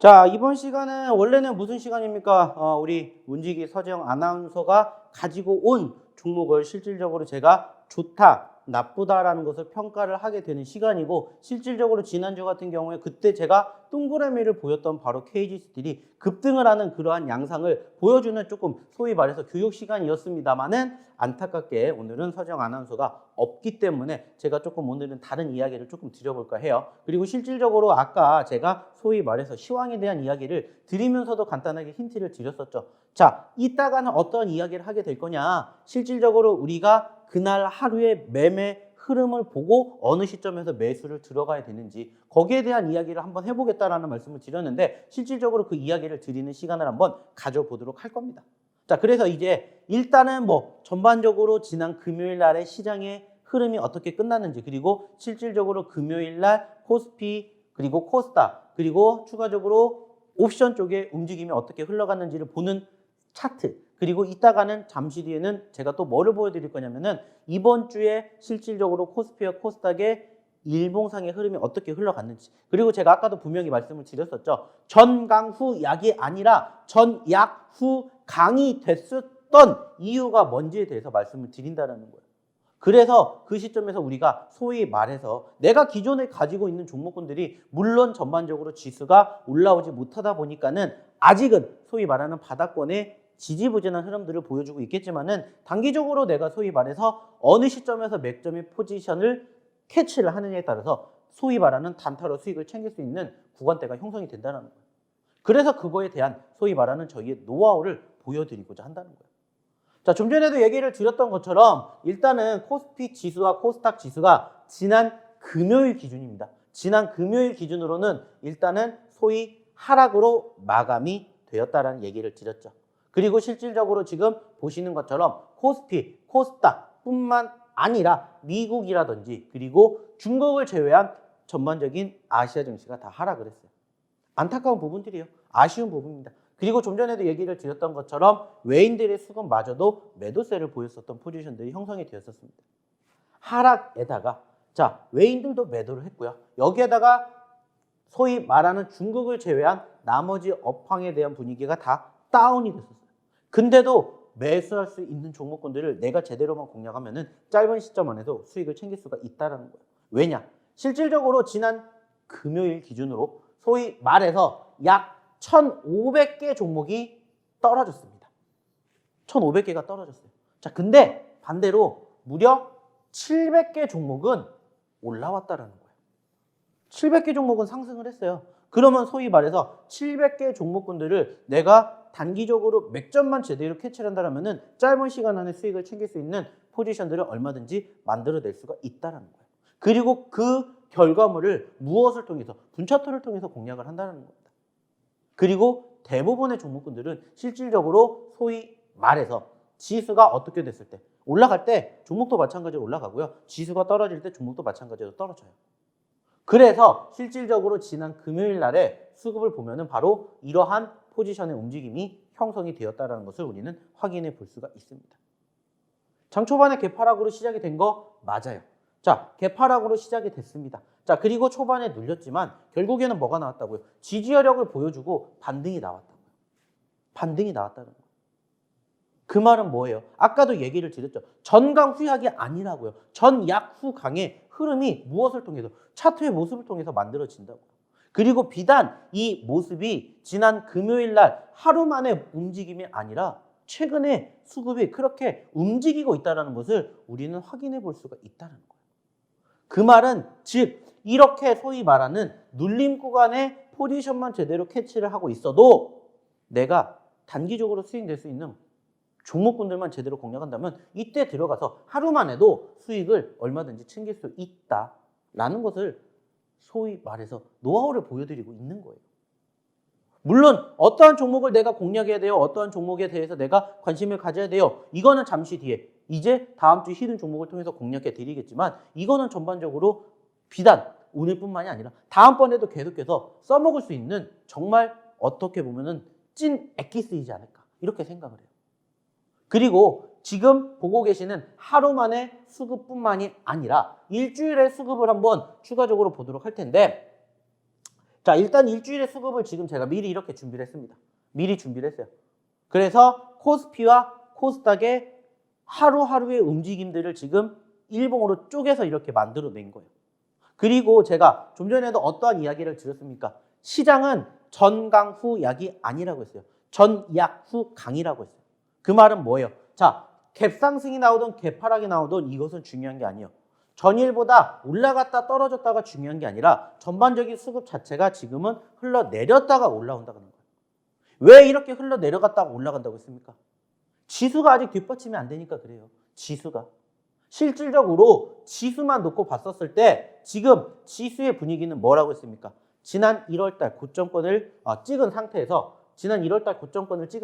자, 이번 시간은 원래는 무슨 시간입니까? 우리 문지기 서재영 아나운서가 가지고 온 종목을 실질적으로 제가 좋다, 나쁘다라는 것을 평가를 하게 되는 시간이고, 실질적으로 지난주 같은 경우에 그때 제가 동그라미를 보였던 바로 KG 스틸이 급등을 하는 그러한 양상을 보여주는 조금 소위 말해서 교육 시간이었습니다만은, 안타깝게 오늘은 서재영 아나운서가 없기 때문에 제가 조금 오늘은 다른 이야기를 조금 드려볼까 해요. 그리고 실질적으로 아까 제가 소위 말해서 시황에 대한 이야기를 드리면서도 간단하게 힌트를 드렸었죠. 자, 이따가는 어떤 이야기를 하게 될 거냐, 실질적으로 우리가 그날 하루의 매매 흐름을 보고 어느 시점에서 매수를 들어가야 되는지 거기에 대한 이야기를 한번 해보겠다라는 말씀을 드렸는데 실질적으로 그 이야기를 드리는 시간을 한번 가져보도록 할 겁니다. 자, 그래서 이제 일단은 뭐 전반적으로 지난 금요일 날의 시장의 흐름이 어떻게 끝났는지 그리고 실질적으로 금요일 날 코스피 그리고 코스닥 그리고 추가적으로 옵션 쪽의 움직임이 어떻게 흘러갔는지를 보는 차트 그리고 이따가는 잠시 뒤에는 제가 또 뭐를 보여드릴 거냐면은 이번 주에 실질적으로 코스피와 코스닥의 일봉상의 흐름이 어떻게 흘러갔는지 그리고 제가 아까도 분명히 말씀을 드렸었죠. 전강 후 약이 아니라 전약 후 강이 됐었던 이유가 뭔지에 대해서 말씀을 드린다는 거예요. 그래서 그 시점에서 우리가 소위 말해서 내가 기존에 가지고 있는 종목군들이 물론 전반적으로 지수가 올라오지 못하다 보니까는 아직은 소위 말하는 바닥권의 지지부진한 흐름들을 보여주고 있겠지만은 단기적으로 내가 소위 말해서 어느 시점에서 맥점의 포지션을 캐치를 하느냐에 따라서 소위 말하는 단타로 수익을 챙길 수 있는 구간대가 형성이 된다는 거예요. 그래서 그거에 대한 소위 말하는 저희의 노하우를 보여드리고자 한다는 거예요. 자, 좀 전에도 얘기를 드렸던 것처럼 일단은 코스피 지수와 코스닥 지수가 지난 금요일 기준입니다. 지난 금요일 기준으로는 일단은 소위 하락으로 마감이 되었다라는 얘기를 드렸죠. 그리고 실질적으로 지금 보시는 것처럼 코스피, 코스닥 뿐만 아니라 미국이라든지 그리고 중국을 제외한 전반적인 아시아 증시가 다 하락을 했어요. 안타까운 부분들이에요. 아쉬운 부분입니다. 그리고 좀 전에도 얘기를 드렸던 것처럼 외인들의 수급마저도 매도세를 보였었던 포지션들이 형성이 되었었습니다. 하락에다가 자 외인들도 매도를 했고요. 여기에다가 소위 말하는 중국을 제외한 나머지 업황에 대한 분위기가 다 다운이 됐었어요. 근데도 매수할 수 있는 종목군들을 내가 제대로만 공략하면은 짧은 시점 안에도 수익을 챙길 수가 있다는 거예요. 왜냐? 실질적으로 지난 금요일 기준으로 소위 말해서 약 1,500개 종목이 떨어졌습니다. 1,500개가 떨어졌어요. 자, 근데 반대로 무려 700개 종목은 올라왔다라는 거예요. 700개 종목은 상승을 했어요. 그러면 소위 말해서 700개 종목군들을 내가 단기적으로 맥점만 제대로 캐치를 한다면은 짧은 시간 안에 수익을 챙길 수 있는 포지션들을 얼마든지 만들어낼 수가 있다는 거예요. 그리고 그 결과물을 무엇을 통해서 분차트를 통해서 공략을 한다는 겁니다. 그리고 대부분의 종목군들은 실질적으로 소위 말해서 지수가 어떻게 됐을 때 올라갈 때 종목도 마찬가지로 올라가고요. 지수가 떨어질 때 종목도 마찬가지로 떨어져요. 그래서 실질적으로 지난 금요일 날에 수급을 보면은 바로 이러한 포지션의 움직임이 형성이 되었다는 것을 우리는 확인해 볼 수가 있습니다. 장 초반에 개파락으로 시작이 된 거 맞아요. 자, 개파락으로 시작이 됐습니다. 자, 그리고 초반에 눌렸지만 결국에는 뭐가 나왔다고요? 지지여력을 보여주고 반등이 나왔다고요. 반등이 나왔다는 거예요. 그 말은 뭐예요? 아까도 얘기를 드렸죠. 전강 후약이 아니라고요. 전약 후 강의 흐름이 무엇을 통해서? 차트의 모습을 통해서 만들어진다고요. 그리고 비단 이 모습이 지난 금요일 날 하루 만에 움직임이 아니라 최근에 수급이 그렇게 움직이고 있다는 것을 우리는 확인해 볼 수가 있다는 거예요. 그 말은 즉 이렇게 소위 말하는 눌림 구간의 포지션만 제대로 캐치를 하고 있어도 내가 단기적으로 수익 낼 수 있는 종목군들만 제대로 공략한다면 이때 들어가서 하루만 해도 수익을 얼마든지 챙길 수 있다라는 것을 소위 말해서 노하우를 보여드리고 있는 거예요. 물론 어떠한 종목을 내가 공략해야 돼요. 어떠한 종목에 대해서 내가 관심을 가져야 돼요. 이거는 잠시 뒤에 이제 다음 주 히든 종목을 통해서 공략해 드리겠지만 이거는 전반적으로 비단 오늘뿐만이 아니라 다음번에도 계속해서 써먹을 수 있는 정말 어떻게 보면은 찐 엑기스이지 않을까 이렇게 생각을 해요. 그리고 지금 보고 계시는 하루 만에 수급뿐만이 아니라 일주일의 수급을 한번 추가적으로 보도록 할 텐데 자 일단 일주일의 수급을 지금 제가 미리 이렇게 준비를 했습니다. 미리 준비를 했어요. 그래서 코스피와 코스닥의 하루하루의 움직임들을 지금 일봉으로 쪼개서 이렇게 만들어낸 거예요. 그리고 제가 좀 전에도 어떠한 이야기를 드렸습니까? 시장은 전강 후 약이 아니라고 했어요. 전약 후 강이라고 했어요. 그 말은 뭐예요? 자, 갭상승이 나오든 갭하락이 나오든 이것은 중요한 게 아니에요. 전일보다 올라갔다 떨어졌다가 중요한 게 아니라 전반적인 수급 자체가 지금은 흘러내렸다가 올라온다는 거예요. 왜 이렇게 흘러내려갔다가 올라간다고 했습니까? 지수가 아직 뒷받침이 안 되니까 그래요. 지수가. 실질적으로 지수만 놓고 봤었을 때 지금 지수의 분위기는 뭐라고 했습니까? 지난 1월달 고점권을 찍은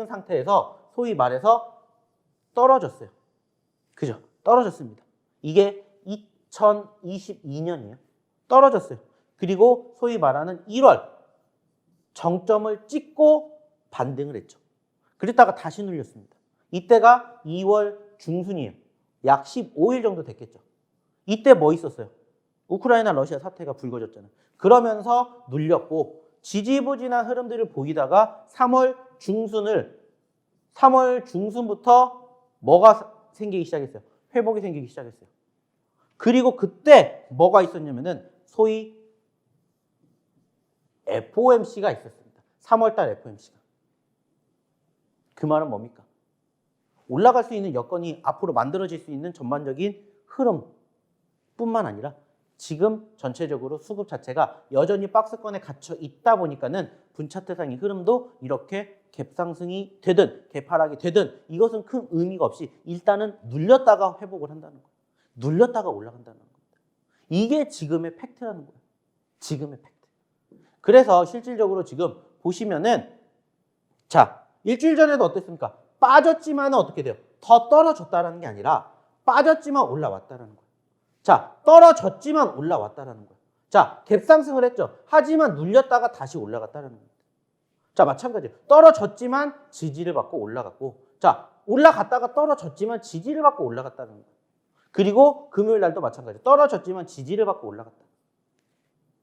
상태에서 소위 말해서 떨어졌어요. 그죠? 떨어졌습니다. 이게 2022년이에요. 떨어졌어요. 그리고 소위 말하는 1월 정점을 찍고 반등을 했죠. 그랬다가 다시 눌렸습니다. 이때가 2월 중순이에요. 약 15일 정도 됐겠죠. 이때 뭐 있었어요? 우크라이나 러시아 사태가 불거졌잖아요. 그러면서 눌렸고 지지부진한 흐름들을 보이다가 3월 중순부터 뭐가 생기기 시작했어요? 회복이 생기기 시작했어요. 그리고 그때 뭐가 있었냐면은 소위 FOMC가 있었습니다. 3월달 FOMC가. 그 말은 뭡니까? 올라갈 수 있는 여건이 앞으로 만들어질 수 있는 전반적인 흐름뿐만 아니라 지금 전체적으로 수급 자체가 여전히 박스권에 갇혀 있다 보니까는 분차트상의 흐름도 이렇게 갭상승이 되든 갭하락이 되든 이것은 큰 의미가 없이 일단은 눌렸다가 회복을 한다는 거예요. 눌렸다가 올라간다는 겁니다. 이게 지금의 팩트라는 거예요. 지금의 팩트. 그래서 실질적으로 지금 보시면은 자, 일주일 전에도 어땠습니까? 빠졌지만 어떻게 돼요? 더 떨어졌다라는 게 아니라 빠졌지만 올라왔다라는 거예요. 자, 떨어졌지만 올라왔다라는 거예요. 자, 갭상승을 했죠. 하지만 눌렸다가 다시 올라갔다라는 겁니다. 자, 마찬가지예요. 떨어졌지만 지지를 받고 올라갔고, 자, 올라갔다가 떨어졌지만 지지를 받고 올라갔다는 거예요. 그리고 금요일 날도 마찬가지예요. 떨어졌지만 지지를 받고 올라갔다.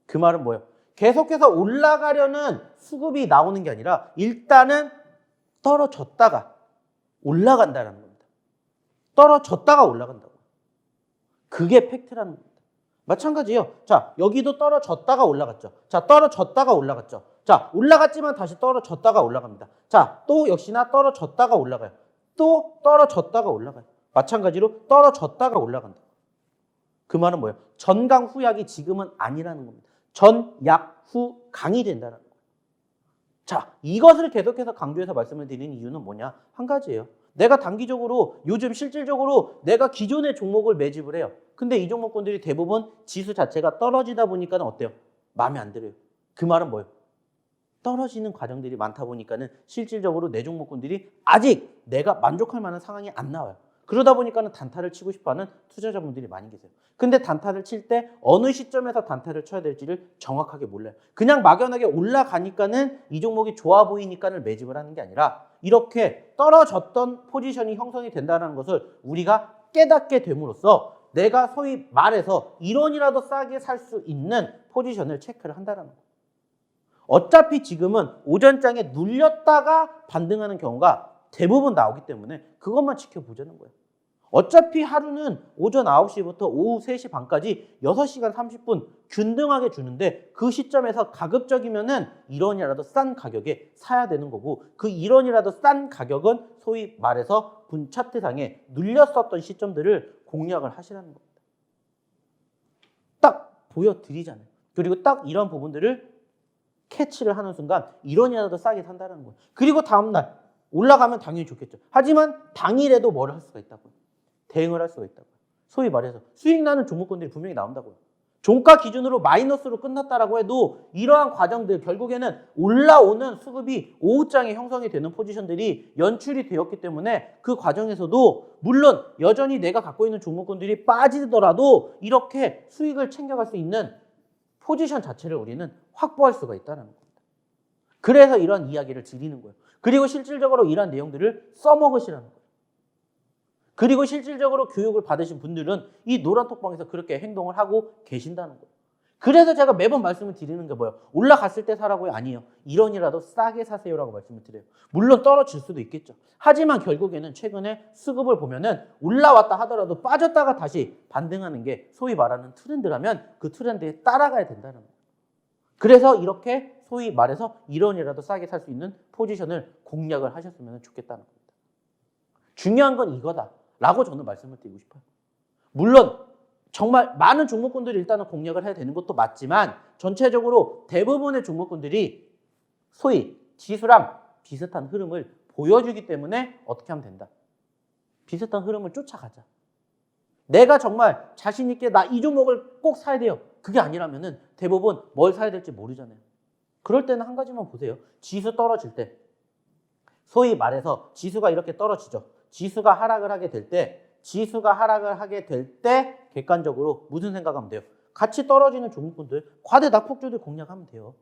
그 말은 뭐예요? 계속해서 올라가려는 수급이 나오는 게 아니라 일단은 떨어졌다가 올라간다는 겁니다. 떨어졌다가 올라간다고. 그게 팩트라는 겁니다. 마찬가지예요. 자, 여기도 떨어졌다가 올라갔죠. 자, 떨어졌다가 올라갔죠. 자, 올라갔지만 다시 떨어졌다가 올라갑니다. 자, 또 역시나 떨어졌다가 올라가요. 또 떨어졌다가 올라가요. 마찬가지로 떨어졌다가 올라간다. 그 말은 뭐예요? 전강 후약이 지금은 아니라는 겁니다. 전약 후 강이 된다는 거예요. 자, 이것을 계속해서 강조해서 말씀을 드리는 이유는 뭐냐? 한 가지예요. 내가 단기적으로 요즘 실질적으로 내가 기존의 종목을 매집을 해요. 근데 이 종목군들이 대부분 지수 자체가 떨어지다 보니까 어때요? 마음에 안 들어요. 그 말은 뭐예요? 떨어지는 과정들이 많다 보니까는 실질적으로 내 종목군들이 아직 내가 만족할 만한 상황이 안 나와요. 그러다 보니까는 단타를 치고 싶어하는 투자자분들이 많이 계세요. 근데 단타를 칠 때 어느 시점에서 단타를 쳐야 될지를 정확하게 몰라요. 그냥 막연하게 올라가니까는 이 종목이 좋아 보이니까는 매집을 하는 게 아니라 이렇게 떨어졌던 포지션이 형성이 된다는 것을 우리가 깨닫게 됨으로써 내가 소위 말해서 1원이라도 싸게 살 수 있는 포지션을 체크를 한다는 거예요. 어차피 지금은 오전장에 눌렸다가 반등하는 경우가 대부분 나오기 때문에 그것만 지켜보자는 거예요. 어차피 하루는 오전 9시부터 오후 3시 반까지 6시간 30분 균등하게 주는데 그 시점에서 가급적이면은 1원이라도 싼 가격에 사야 되는 거고 그 1원이라도 싼 가격은 소위 말해서 분차트상에 눌렸었던 시점들을 공략을 하시라는 겁니다. 딱 보여드리잖아요. 그리고 딱 이런 부분들을 캐치를 하는 순간 1원이라도 싸게 산다는 거예요. 그리고 다음날 올라가면 당연히 좋겠죠. 하지만 당일에도 뭘 할 수가 있다고요. 대응을 할 수가 있다고요. 소위 말해서 수익 나는 종목군들이 분명히 나온다고요. 종가 기준으로 마이너스로 끝났다라고 해도 이러한 과정들 결국에는 올라오는 수급이 오후장에 형성이 되는 포지션들이 연출이 되었기 때문에 그 과정에서도 물론 여전히 내가 갖고 있는 종목군들이 빠지더라도 이렇게 수익을 챙겨갈 수 있는 포지션 자체를 우리는 확보할 수가 있다는 겁니다. 그래서 이런 이야기를 드리는 거예요. 그리고 실질적으로 이런 내용들을 써먹으시라는 거예요. 그리고 실질적으로 교육을 받으신 분들은 이 노란톡방에서 그렇게 행동을 하고 계신다는 거예요. 그래서 제가 매번 말씀을 드리는 게 뭐예요? 올라갔을 때 사라고요? 아니에요. 1원이라도 싸게 사세요라고 말씀을 드려요. 물론 떨어질 수도 있겠죠. 하지만 결국에는 최근에 수급을 보면은 올라왔다 하더라도 빠졌다가 다시 반등하는 게 소위 말하는 트렌드라면 그 트렌드에 따라가야 된다는 거예요. 그래서 이렇게 소위 말해서 1원이라도 싸게 살 수 있는 포지션을 공략을 하셨으면 좋겠다는 겁니다. 중요한 건 이거다라고 저는 말씀을 드리고 싶어요. 물론 정말 많은 종목군들이 일단은 공략을 해야 되는 것도 맞지만 전체적으로 대부분의 종목군들이 소위 지수랑 비슷한 흐름을 보여주기 때문에 어떻게 하면 된다? 비슷한 흐름을 쫓아가자. 내가 정말 자신 있게 나 이 종목을 꼭 사야 돼요. 그게 아니라면은 대부분 뭘 사야 될지 모르잖아요. 그럴 때는 한 가지만 보세요. 지수 떨어질 때, 소위 말해서 지수가 이렇게 떨어지죠. 지수가 하락을 하게 될 때 객관적으로 무슨 생각하면 돼요? 같이 떨어지는 종목군들, 과대 낙폭주들 공략하면 돼요.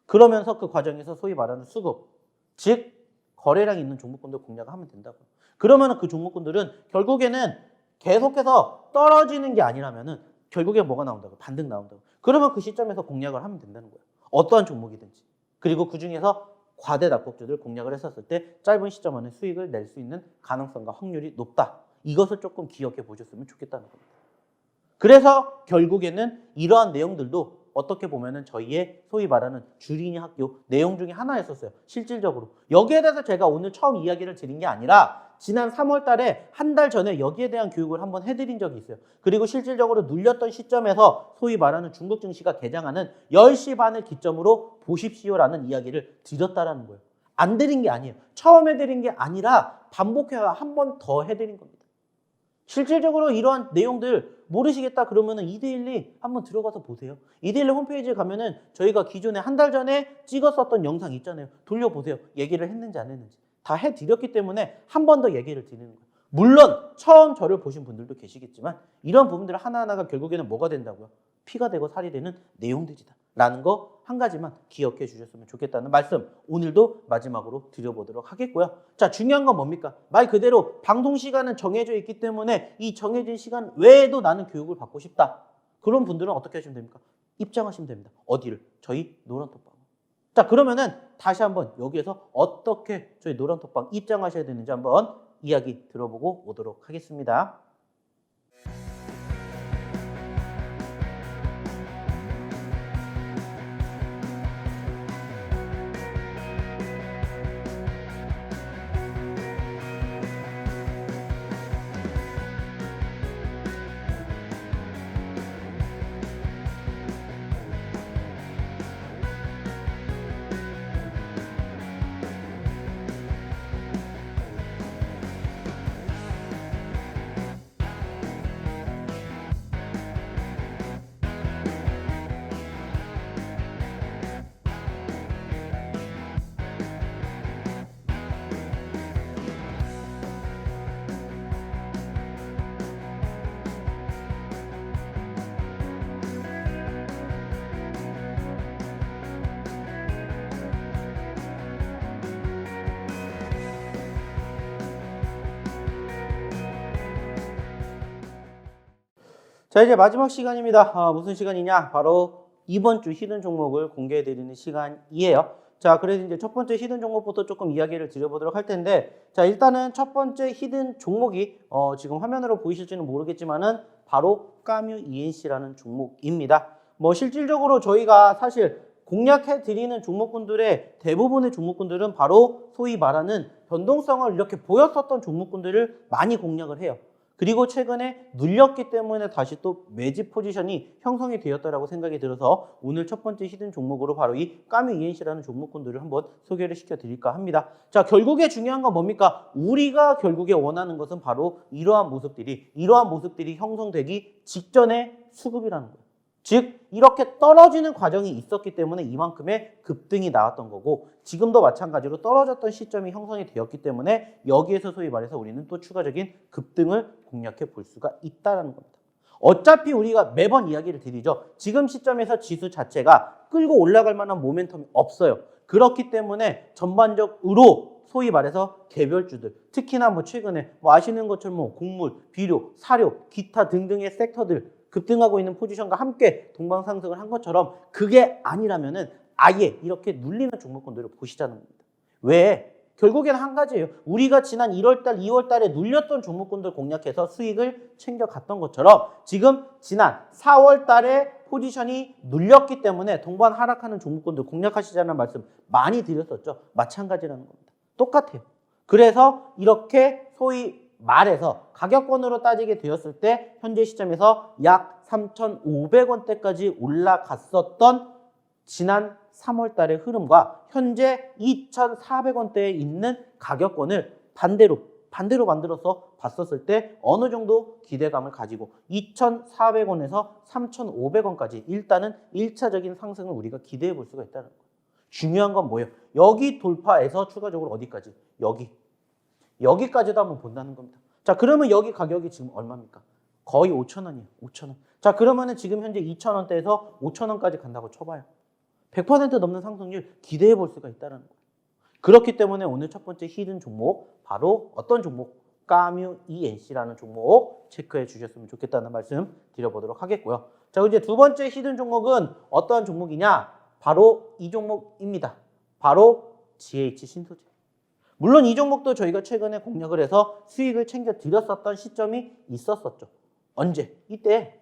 그러면서 그 과정에서 소위 말하는 수급, 즉 거래량 있는 종목군들 공략을 하면 된다고요. 그러면 그 종목군들은 결국에는 계속해서 떨어지는 게 아니라면은 결국에 뭐가 나온다고? 반등 나온다고. 그러면 그 시점에서 공략을 하면 된다는 거예요. 어떠한 종목이든지. 그리고 그 중에서 과대 낙폭주들 공략을 했었을 때 짧은 시점 안에 수익을 낼 수 있는 가능성과 확률이 높다. 이것을 조금 기억해 보셨으면 좋겠다는 겁니다. 그래서 결국에는 이러한 내용들도 어떻게 보면은 저희의 소위 말하는 주린이 학교 내용 중에 하나였었어요. 실질적으로. 여기에 대해서 제가 오늘 처음 이야기를 드린 게 아니라 지난 3월 달에 한 달 전에 여기에 대한 교육을 한번 해드린 적이 있어요. 그리고 실질적으로 눌렸던 시점에서 소위 말하는 중국 증시가 개장하는 10시 반을 기점으로 보십시오라는 이야기를 드렸다라는 거예요. 안 드린 게 아니에요. 처음 해드린 게 아니라 반복해서 한 번 더 해드린 겁니다. 실질적으로 이러한 내용들 모르시겠다 그러면은 이데일리 한번 들어가서 보세요. 이데일리 홈페이지에 가면은 저희가 기존에 한 달 전에 찍었었던 영상 있잖아요. 돌려보세요. 얘기를 했는지 안 했는지. 다 해드렸기 때문에 한 번 더 얘기를 드리는 거예요. 물론 처음 저를 보신 분들도 계시겠지만 이런 부분들 하나하나가 결국에는 뭐가 된다고요? 피가 되고 살이 되는 내용들이다. 라는 거 한 가지만 기억해 주셨으면 좋겠다는 말씀 오늘도 마지막으로 드려보도록 하겠고요. 자, 중요한 건 뭡니까? 말 그대로 방송 시간은 정해져 있기 때문에 이 정해진 시간 외에도 나는 교육을 받고 싶다. 그런 분들은 어떻게 하시면 됩니까? 입장하시면 됩니다. 어디를? 저희 노란톡방. 자, 그러면은 다시 한번 여기에서 어떻게 저희 노란톡방 입장하셔야 되는지 한번 이야기 들어보고 오도록 하겠습니다. 자, 이제 마지막 시간입니다. 무슨 시간이냐? 바로 이번 주 히든 종목을 공개해 드리는 시간이에요. 자, 그래서 이제 첫 번째 히든 종목부터 조금 이야기를 드려보도록 할 텐데, 자, 일단은 첫 번째 히든 종목이 지금 화면으로 보이실지는 모르겠지만은 바로 까뮤 ENC라는 종목입니다. 뭐 실질적으로 저희가 사실 공략해 드리는 종목군들의 대부분의 종목군들은 바로 소위 말하는 변동성을 이렇게 보였었던 종목군들을 많이 공략을 해요. 그리고 최근에 눌렸기 때문에 다시 또 매집 포지션이 형성이 되었다라고 생각이 들어서 오늘 첫 번째 히든 종목으로 바로 이 까뮤 ENC라는 종목군들을 한번 소개를 시켜드릴까 합니다. 자, 결국에 중요한 건 뭡니까? 우리가 결국에 원하는 것은 바로 이러한 모습들이 형성되기 직전의 수급이라는 거예요. 즉 이렇게 떨어지는 과정이 있었기 때문에 이만큼의 급등이 나왔던 거고 지금도 마찬가지로 떨어졌던 시점이 형성이 되었기 때문에 여기에서 소위 말해서 우리는 또 추가적인 급등을 공략해 볼 수가 있다는 겁니다. 어차피 우리가 매번 이야기를 드리죠. 지금 시점에서 지수 자체가 끌고 올라갈 만한 모멘텀이 없어요. 그렇기 때문에 전반적으로 소위 말해서 개별주들, 특히나 뭐 최근에 뭐 아시는 것처럼 뭐 곡물, 비료, 사료, 기타 등등의 섹터들 급등하고 있는 포지션과 함께 동방 상승을 한 것처럼 그게 아니라면은 아예 이렇게 눌리는 종목군들을 보시자는 겁니다. 왜? 결국에는 한 가지예요. 우리가 지난 1월달, 2월달에 눌렸던 종목군들 공략해서 수익을 챙겨갔던 것처럼 지금 지난 4월달에 포지션이 눌렸기 때문에 동반 하락하는 종목군들 공략하시자는 말씀 많이 드렸었죠. 마찬가지라는 겁니다. 똑같아요. 그래서 이렇게 소위 말해서 가격권으로 따지게 되었을 때 현재 시점에서 약 3,500원대까지 올라갔었던 지난 3월 달의 흐름과 현재 2,400원대에 있는 가격권을 반대로 만들어서 봤었을 때 어느 정도 기대감을 가지고 2,400원에서 3,500원까지 일단은 1차적인 상승을 우리가 기대해 볼 수가 있다는 거예요. 중요한 건 뭐예요? 여기 돌파해서 추가적으로 어디까지? 여기까지도 한번 본다는 겁니다. 자, 그러면 여기 가격이 지금 얼마입니까? 거의 5,000원이에요. 5,000원. 자, 그러면은 지금 현재 2,000원대에서 5,000원까지 간다고 쳐봐요. 100% 넘는 상승률 기대해 볼 수가 있다는 거예요. 그렇기 때문에 오늘 첫 번째 히든 종목, 바로 어떤 종목? 까뮤 ENC라는 종목 체크해 주셨으면 좋겠다는 말씀 드려보도록 하겠고요. 자, 이제 두 번째 히든 종목은 어떠한 종목이냐? 바로 이 종목입니다. 바로 GH 신소재. 물론 이 종목도 저희가 최근에 공략을 해서 수익을 챙겨 드렸었던 시점이 있었었죠. 언제? 이때.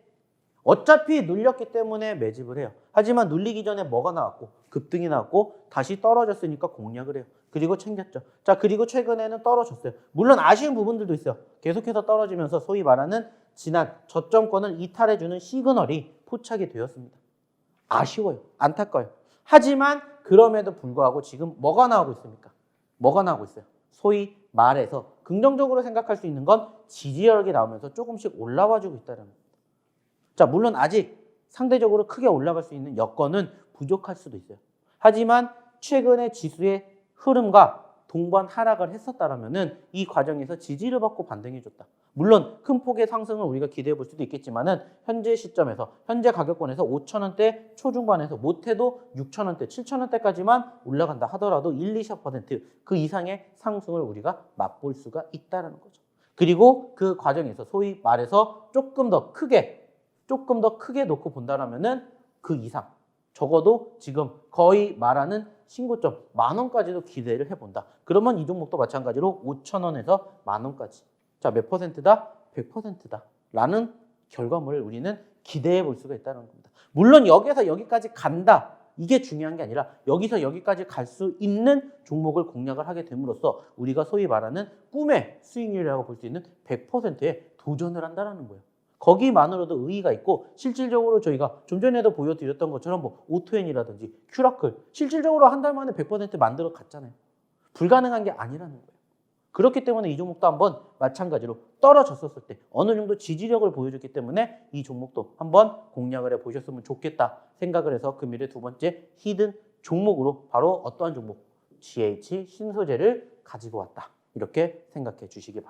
어차피 눌렸기 때문에 매집을 해요. 하지만 눌리기 전에 뭐가 나왔고 급등이 나왔고 다시 떨어졌으니까 공략을 해요. 그리고 챙겼죠. 자, 그리고 최근에는 떨어졌어요. 물론 아쉬운 부분들도 있어요. 계속해서 떨어지면서 소위 말하는 지난 저점권을 이탈해주는 시그널이 포착이 되었습니다. 아쉬워요. 안타까워요. 하지만 그럼에도 불구하고 지금 뭐가 나오고 있습니까? 뭐가 나오고 있어요? 소위 말해서 긍정적으로 생각할 수 있는 건 지지력이 나오면서 조금씩 올라와주고 있다는 겁니다. 자, 물론 아직 상대적으로 크게 올라갈 수 있는 여건은 부족할 수도 있어요. 하지만 최근에 지수의 흐름과 동반 하락을 했었다라면은 이 과정에서 지지를 받고 반등해줬다. 물론 큰 폭의 상승을 우리가 기대해 볼 수도 있겠지만은 현재 시점에서 현재 가격권에서 5,000원대 초중반에서 못해도 6,000원대, 7,000원대까지만 올라간다 하더라도 1~2% 그 이상의 상승을 우리가 맛볼 수가 있다는 거죠. 그리고 그 과정에서 소위 말해서 조금 더 크게 놓고 본다라면은 그 이상 적어도 지금 거의 말하는 신고점 10,000원까지도 기대를 해본다. 그러면 이 종목도 마찬가지로 5,000원에서 10,000원까지. 자, 몇 %다? 100%다. 라는 결과물을 우리는 기대해 볼 수가 있다는 겁니다. 물론 여기서 여기까지 간다. 이게 중요한 게 아니라 여기서 여기까지 갈 수 있는 종목을 공략을 하게 됨으로써 우리가 소위 말하는 꿈의 수익률이라고 볼 수 있는 100%에 도전을 한다는 거예요. 거기만으로도 의의가 있고 실질적으로 저희가 좀 전에도 보여드렸던 것처럼 뭐 오토엔이라든지 큐라클 실질적으로 한 달 만에 100% 만들어 갔잖아요. 불가능한 게 아니라는 거예요. 그렇기 때문에 이 종목도 한번 마찬가지로 떨어졌었을 때 어느 정도 지지력을 보여줬기 때문에 이 종목도 한번 공략을 해보셨으면 좋겠다 생각을 해서 금일의 두 번째 히든 종목으로 바로 어떠한 종목? GH 신소재를 가지고 왔다. 이렇게 생각해 주시기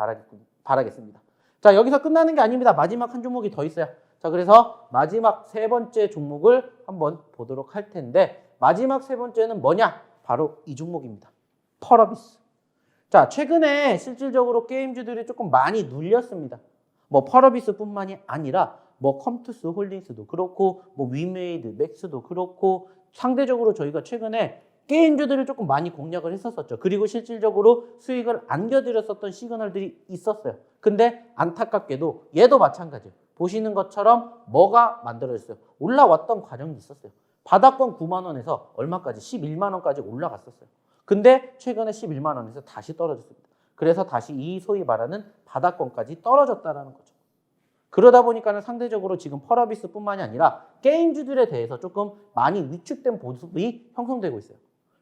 바라겠습니다. 자, 여기서 끝나는 게 아닙니다. 마지막 한 종목이 더 있어요. 자, 그래서 마지막 세 번째 종목을 한번 보도록 할 텐데 마지막 세 번째는 뭐냐? 바로 이 종목입니다. 펄어비스. 자, 최근에 실질적으로 게임주들이 조금 많이 눌렸습니다. 뭐 펄어비스뿐만이 아니라 뭐 컴투스 홀딩스도 그렇고 뭐 위메이드, 맥스도 그렇고 상대적으로 저희가 최근에 게임주들을 조금 많이 공략을 했었었죠. 그리고 실질적으로 수익을 안겨드렸었던 시그널들이 있었어요. 근데 안타깝게도 얘도 마찬가지예요. 보시는 것처럼 뭐가 만들어졌어요? 올라왔던 과정이 있었어요. 바닥권 9만 원에서 얼마까지? 11만 원까지 올라갔었어요. 근데 최근에 11만 원에서 다시 떨어졌습니다. 그래서 다시 이 소위 말하는 바닥권까지 떨어졌다는 거죠. 그러다 보니까는 상대적으로 지금 펄어비스뿐만이 아니라 게임주들에 대해서 조금 많이 위축된 모습이 형성되고 있어요.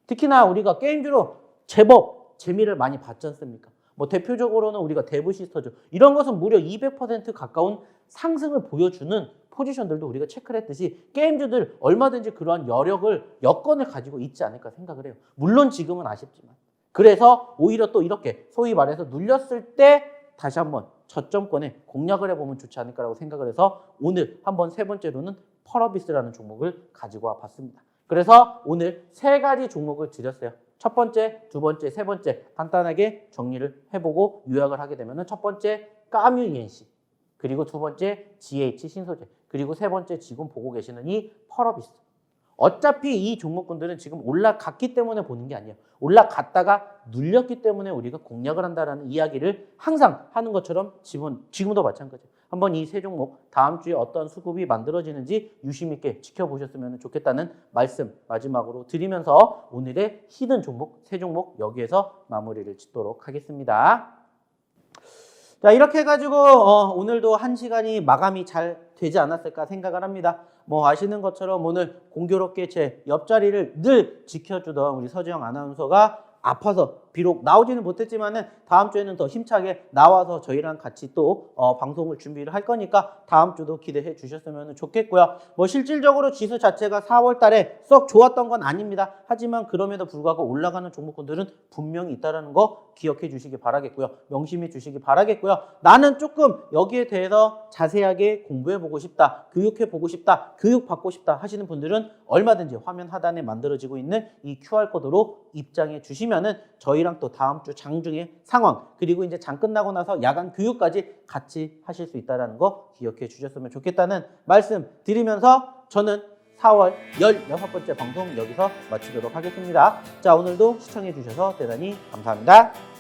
특히나 우리가 게임주로 제법 재미를 많이 봤지 않습니까? 뭐 대표적으로는 우리가 데브시스터즈 이런 것은 무려 200% 가까운 상승을 보여주는 포지션들도 우리가 체크를 했듯이 게임주들 얼마든지 그러한 여건을 가지고 있지 않을까 생각을 해요. 물론 지금은 아쉽지만. 그래서 오히려 또 이렇게 소위 말해서 눌렸을 때 다시 한번 저점권에 공략을 해보면 좋지 않을까라고 생각을 해서 오늘 한번 세 번째로는 펄어비스라는 종목을 가지고 와 봤습니다. 그래서 오늘 세 가지 종목을 드렸어요. 첫 번째, 두 번째, 세 번째 간단하게 정리를 해보고 요약을 하게 되면 첫 번째 까뮤 ENC, 그리고 두 번째 GH 신소재, 그리고 세 번째 지금 보고 계시는 이 펄어비스. 어차피 이 종목군들은 지금 올라갔기 때문에 보는 게 아니에요. 올라갔다가 눌렸기 때문에 우리가 공략을 한다는 이야기를 항상 하는 것처럼 지금도 마찬가지예요. 한번 이 세 종목 다음 주에 어떤 수급이 만들어지는지 유심 있게 지켜보셨으면 좋겠다는 말씀 마지막으로 드리면서 오늘의 히든 종목 세 종목 여기에서 마무리를 짓도록 하겠습니다. 자, 이렇게 해가지고 오늘도 한 시간이 마감이 잘 되지 않았을까 생각을 합니다. 뭐 아시는 것처럼 오늘 공교롭게 제 옆자리를 늘 지켜주던 우리 서지영 아나운서가 아파서 비록 나오지는 못했지만은 다음 주에는 더 힘차게 나와서 저희랑 같이 또 방송을 준비를 할 거니까 다음 주도 기대해 주셨으면 좋겠고요. 뭐 실질적으로 지수 자체가 4월 달에 썩 좋았던 건 아닙니다. 하지만 그럼에도 불구하고 올라가는 종목군들은 분명히 있다는 거 기억해 주시기 바라겠고요. 명심해 주시기 바라겠고요. 나는 조금 여기에 대해서 자세하게 공부해 보고 싶다, 교육해 보고 싶다, 교육 받고 싶다 하시는 분들은 얼마든지 화면 하단에 만들어지고 있는 이 QR코드로 입장해 주시면은 저희랑 또 다음 주 장중의 상황, 그리고 이제 장 끝나고 나서 야간 교육까지 같이 하실 수 있다는 거 기억해 주셨으면 좋겠다는 말씀 드리면서 저는 4월 16번째 방송 여기서 마치도록 하겠습니다. 자, 오늘도 시청해 주셔서 대단히 감사합니다.